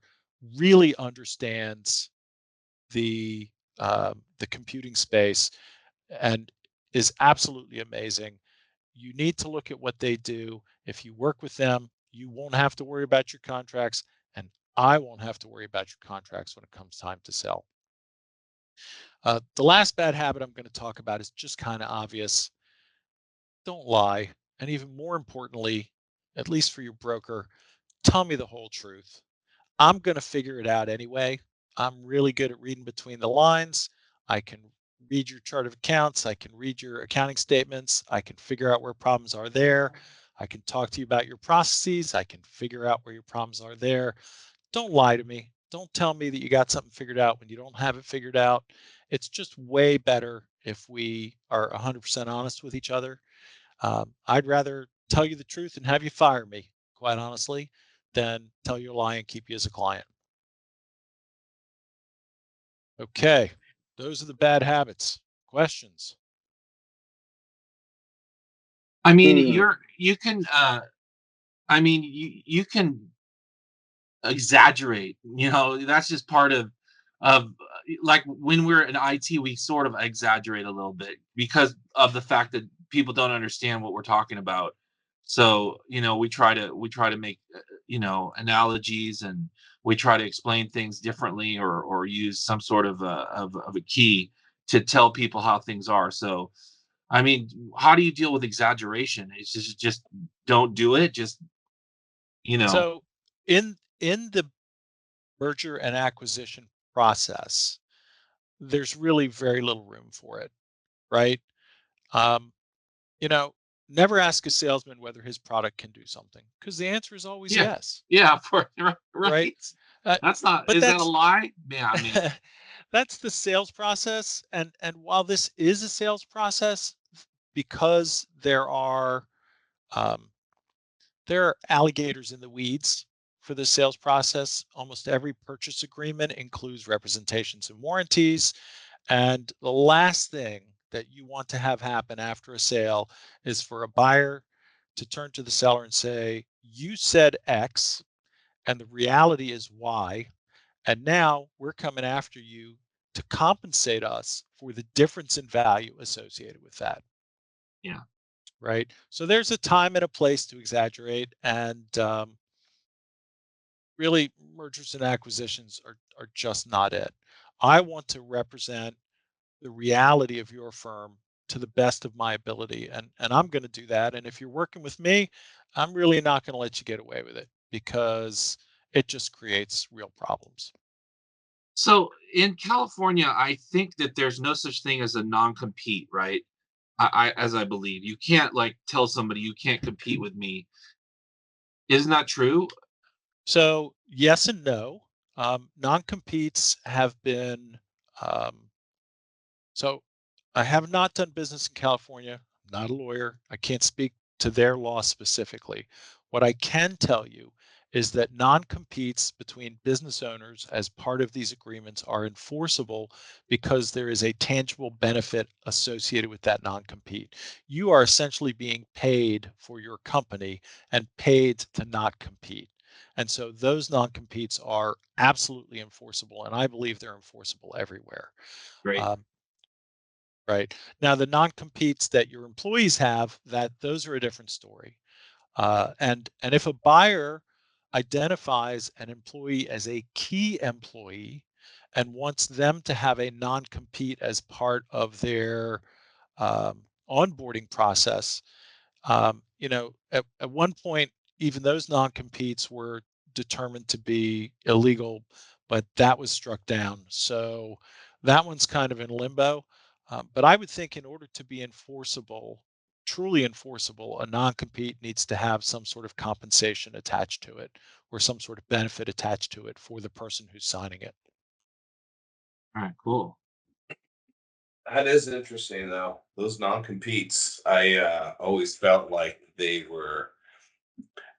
S3: really understands the computing space and is absolutely amazing. You need to look at what they do. If you work with them, you won't have to worry about your contracts, and I won't have to worry about your contracts when it comes time to sell. The last bad habit I'm going to talk about is just kind of obvious. Don't lie. And even more importantly, at least for your broker, tell me the whole truth. I'm going to figure it out anyway. I'm really good at reading between the lines. I can read your chart of accounts. I can read your accounting statements. I can figure out where problems are there. I can talk to you about your processes. I can figure out where your problems are there. Don't lie to me. Don't tell me that you got something figured out when you don't have it figured out. It's just way better if we are 100% honest with each other. I'd rather tell you the truth and have you fire me, quite honestly, than tell you a lie and keep you as a client. Okay, those are the bad habits. Questions?
S4: I mean, you can you can exaggerate, that's just part of like when we're in IT, we sort of exaggerate a little bit because of the fact that people don't understand what we're talking about. So, we try to make analogies, and we try to explain things differently, or use some sort of a key to tell people how things are. So, I mean, how do you deal with exaggeration? It's just don't do it. Just, you know,
S3: So in the merger and acquisition process, there's really very little room for it, right? Um, you know, never ask a salesman whether his product can do something because the answer is always
S4: yeah,
S3: yes,
S4: yeah,
S3: right?
S4: right.
S3: Uh,
S4: That's not,
S3: but
S4: is that a
S3: that's
S4: lie? Yeah, I mean,
S3: that's the sales process, and while this is a sales process, because um, there are alligators in the weeds for the sales process. Almost every purchase agreement includes representations and warranties. And the last thing that you want to have happen after a sale is for a buyer to turn to the seller and say, "You said X, and the reality is Y. And now we're coming after you to compensate us for the difference in value associated with that."
S4: yeah.
S3: Right. So there's a time and a place to exaggerate. And really, mergers and acquisitions are just not it. I want to represent the reality of your firm to the best of my ability. And I'm going to do that. And if you're working with me, I'm really not going to let you get away with it because it just creates real problems.
S4: So in California, I think that there's no such thing as a non-compete, right? As I believe, you can't like tell somebody you can't compete with me. Isn't that true?
S3: So, yes and no. Non competes have been um, so I have not done business in California. I'm not a lawyer. I can't speak to their law specifically. What I can tell you is that non-competes between business owners as part of these agreements are enforceable because there is a tangible benefit associated with that non-compete. You are essentially being paid for your company and paid to not compete. And so those non-competes are absolutely enforceable, and I believe they're enforceable everywhere.
S4: Great.
S3: Um, Right. Now, the non-competes that your employees have, that those are a different story. And if a buyer identifies an employee as a key employee and wants them to have a non-compete as part of their onboarding process, at one point, even those non-competes were determined to be illegal, but that was struck down. So that one's kind of in limbo. But I would think in order to be enforceable, truly enforceable, a non-compete needs to have some sort of compensation attached to it or some sort of benefit attached to it for the person who's signing it.
S4: All right, cool.
S2: That is interesting, though. Those non-competes, I always felt like they were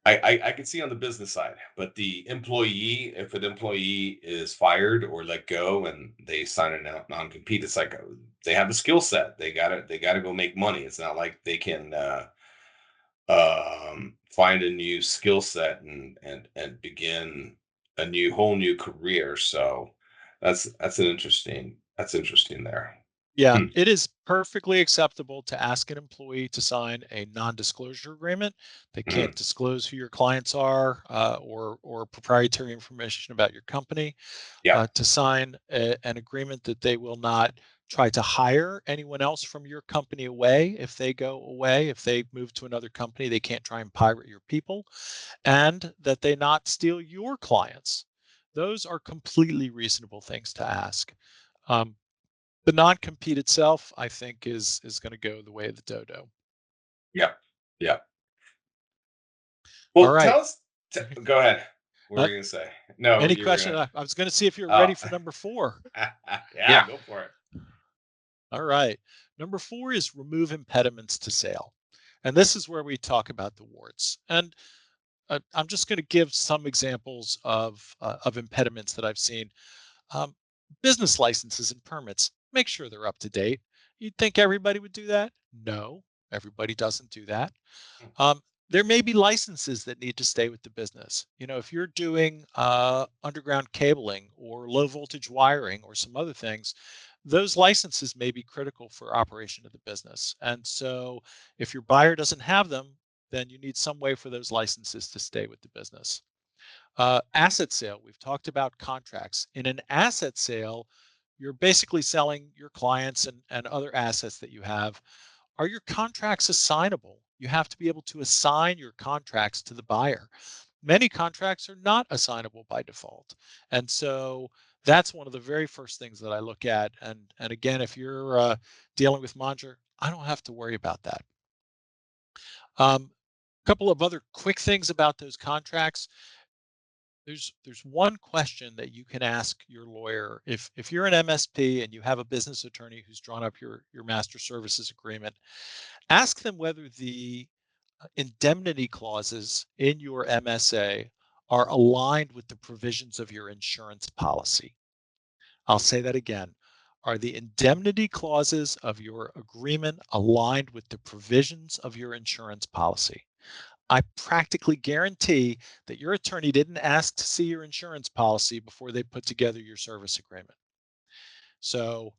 S2: I can see on the business side, but the employee, if an employee is fired or let go and they sign a non-compete, it's like they have the skill set. They gotta go make money. It's not like they can find a new skill set and begin a whole new career. So that's interesting there.
S3: Yeah,
S2: Hmm.
S3: it is perfectly acceptable to ask an employee to sign a non-disclosure agreement. They
S2: Hmm.
S3: can't disclose who your clients are, or proprietary information about your company.
S2: Yeah.
S3: To sign an agreement that they will not try to hire anyone else from your company away if they go away. If they move to another company, they can't try and pirate your people, and that they not steal your clients. Those are completely reasonable things to ask. Um, the non-compete itself, I think, is going to go the way of the dodo.
S2: Yeah. Yeah.
S3: All
S2: Well,
S3: right.
S2: tell us. Go ahead. What were
S3: Uh,
S2: you gonna say? No,
S3: any
S2: you were
S3: question?
S2: gonna.
S3: I was going to see if you're ready
S2: Oh,
S3: for number 4.
S2: yeah.
S4: Yeah.
S2: Go for it.
S3: All right. Number 4 is remove impediments to sale. And this is where we talk about the warts. And I'm just going to give some examples of impediments that I've seen. Um, Business licenses and permits, make sure they're up to date. You'd think everybody would do that? No, everybody doesn't do that. Um, there may be licenses that need to stay with the business. You know, if you're doing underground cabling or low voltage wiring or some other things, those licenses may be critical for operation of the business. And so if your buyer doesn't have them, then you need some way for those licenses to stay with the business. Asset sale, we've talked about contracts. In an asset sale, you're basically selling your clients and other assets that you have. Are your contracts assignable? You have to be able to assign your contracts to the buyer. Many contracts are not assignable by default. And so that's one of the very first things that I look at. And again, if you're dealing with Monger, I don't have to worry about that. Couple of other quick things about those contracts. There's one question that you can ask your lawyer if you're an MSP and you have a business attorney who's drawn up your master services agreement. Ask them whether the indemnity clauses in your MSA are aligned with the provisions of your insurance policy. I'll say that again. Are the indemnity clauses of your agreement aligned with the provisions of your insurance policy? I practically guarantee that your attorney didn't ask to see your insurance policy before they put together your service agreement. So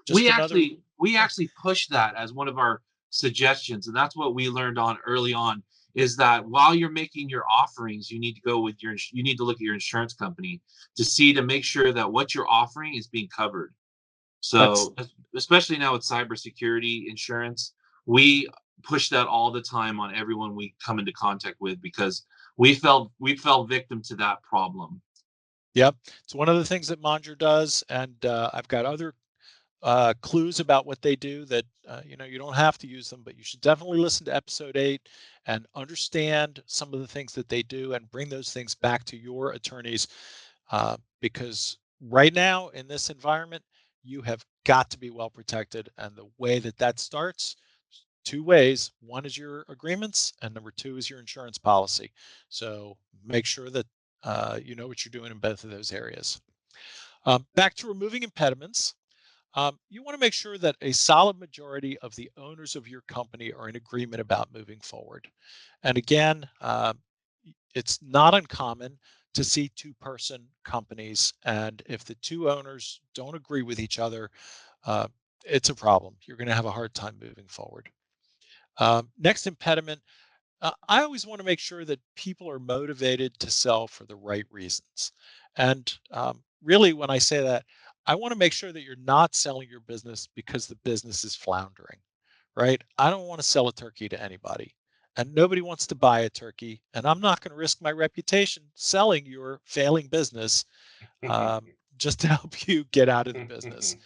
S3: just
S4: we
S3: another,
S4: actually we
S3: yeah,
S4: actually push that as one of our suggestions, and that's what we learned on early on, is that while you're making your offerings, you need to go with you need to look at your insurance company to make sure that what you're offering is being covered.
S3: that's
S4: So especially now with cybersecurity insurance, we push that all the time on everyone we come into contact with, because we fell victim to that problem.
S3: yep. It's one of the things that Monger does, and I've got other clues about what they do that you don't have to use them, but you should definitely listen to episode 8 and understand some of the things that they do and bring those things back to your attorneys, because right now in this environment you have got to be well protected, and the way that that starts, two ways. One is your agreements, and number two is your insurance policy. So make sure that you know what you're doing in both of those areas. Back to removing impediments. You want to make sure that a solid majority of the owners of your company are in agreement about moving forward. And again, it's not uncommon to see two-person companies, and if the two owners don't agree with each other, uh, it's a problem. You're going to have a hard time moving forward. Next impediment, I always want to make sure that people are motivated to sell for the right reasons. And really, when I say that, I want to make sure that you're not selling your business because the business is floundering, right? I don't want to sell a turkey to anybody, and nobody wants to buy a turkey. And I'm not going to risk my reputation selling your failing business just to help you get out of the business.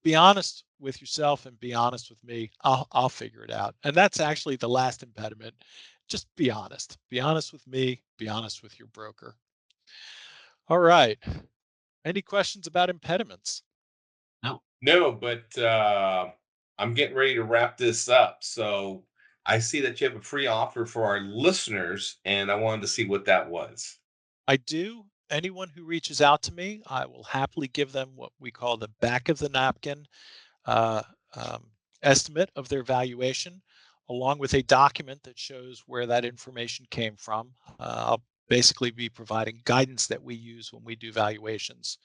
S3: Be honest with yourself and be honest with me. I'll figure it out. And that's actually the last impediment. Just be honest. Be honest with me. Be honest with your broker. All right. Any questions about impediments?
S4: No.
S2: No, but I'm getting ready to wrap this up. So I see that you have a free offer for our listeners, and I wanted to see what that was.
S3: I do. Anyone who reaches out to me, I will happily give them what we call the back of the napkin uh, um, estimate of their valuation, along with a document that shows where that information came from. I'll basically be providing guidance that we use when we do valuations.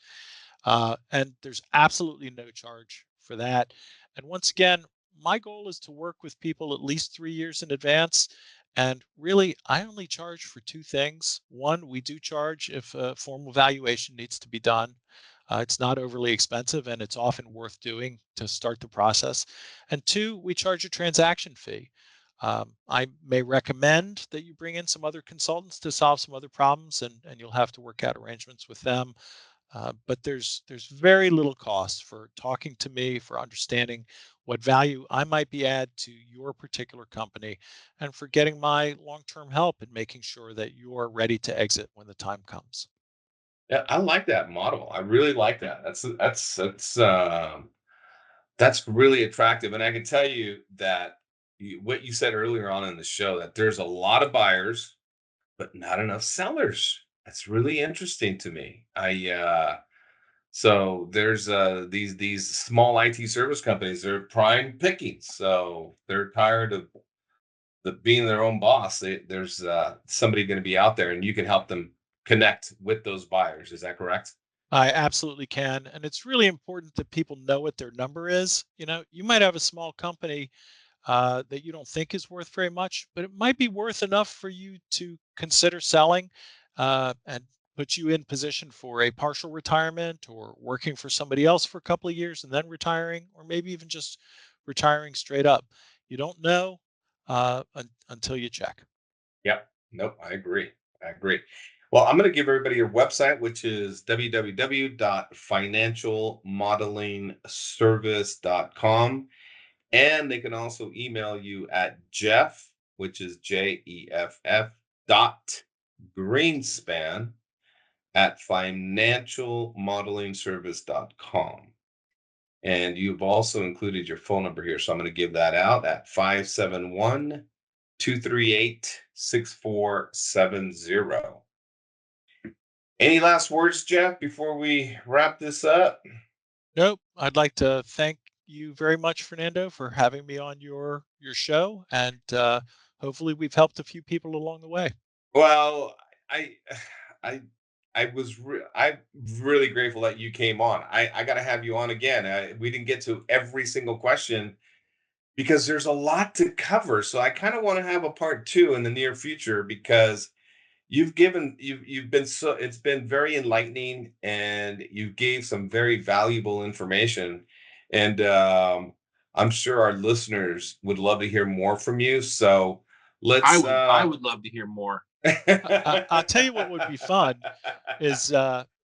S3: And there's absolutely no charge for that. And once again, my goal is to work with people at least 3 years in advance. And really, I only charge for two things. One, we do charge if a formal valuation needs to be done. It's not overly expensive and it's often worth doing to start the process. And two, we charge a transaction fee. I may recommend that you bring in some other consultants to solve some other problems, and you'll have to work out arrangements with them. But there's very little cost for talking to me, for understanding what value I might be add to your particular company, and for getting my long-term help in making sure that you're ready to exit when the time comes.
S2: Yeah, I like that model. I really like that. That's really attractive. And I can tell you that what you said earlier on in the show, that there's a lot of buyers, but not enough sellers. That's really interesting to me. So there's these small IT service companies, they're prime pickings. So they're tired of being their own boss. There's somebody going to be out there, and you can help them connect with those buyers. Is that correct?
S3: I absolutely can. And it's really important that people know what their number is. You might have a small company that you don't think is worth very much, but it might be worth enough for you to consider selling and put you in position for a partial retirement or working for somebody else for a couple of years and then retiring, or maybe even just retiring straight up. You don't know until you check.
S2: Yep. Nope. I agree. I agree. Well, I'm going to give everybody your website, which is www.financialmodelingservice.com. And they can also email you at Jeff, which is Jeff dot Greenspan at financialmodelingservice.com. And you've also included your phone number here. So I'm going to give that out at 571-238-6470. Any last words, Jeff, before we wrap this up?
S3: Nope. I'd like to thank you very much, Fernando, for having me on your show, and hopefully we've helped a few people along the way.
S2: Well, I I I'm really grateful that you came on. I got to have you on again. We didn't get to every single question because there's a lot to cover. So I kind of want to have a part two in the near future because you've been so it's been very enlightening, and you gave some very valuable information, and I'm sure our listeners would love to hear more from you. So let's
S4: I would love to hear more.
S3: I'll tell you what would be fun is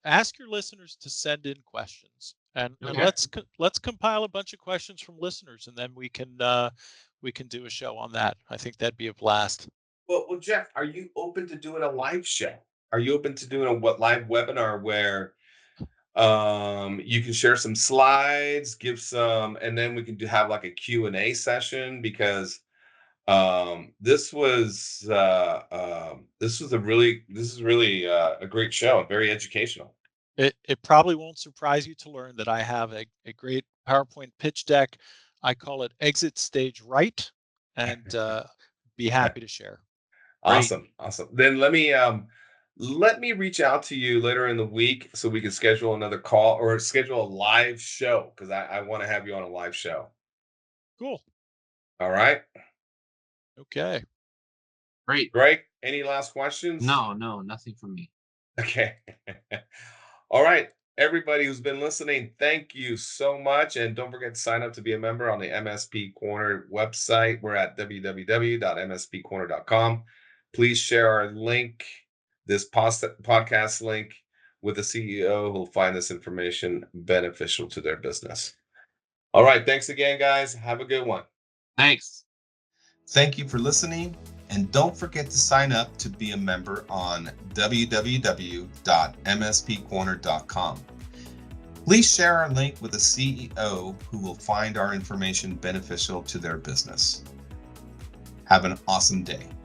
S3: ask your listeners to send in questions, and
S4: Okay.
S3: let's compile a bunch of questions from listeners, and then we can do a show on that. I think that'd be a blast.
S2: Well, Jeff, are you open to doing a live show? Are you open to doing a live webinar where you can share some slides, give some, and then we can have like a Q&A session? Because this is really a great show and very educational.
S3: It probably won't surprise you to learn that I have a great PowerPoint pitch deck. I call it Exit Stage Right, and be happy to share.
S4: Great.
S2: Awesome. Then let me reach out to you later in the week so we can schedule another call or schedule a live show, because I want to have you on a live show.
S3: Cool.
S2: All right.
S3: Okay.
S4: Great.
S2: Greg, any last questions?
S4: No, nothing from me.
S2: Okay. All right. Everybody who's been listening, thank you so much. And don't forget to sign up to be a member on the MSP Corner website. We're at www.mspcorner.com. Please share our link, this podcast link, with the CEO who'll find this information beneficial to their business. All right. Thanks again, guys. Have a good one.
S4: Thanks.
S1: Thank you for listening, and don't forget to sign up to be a member on www.mspcorner.com. Please share our link with a CEO who will find our information beneficial to their business. Have an awesome day.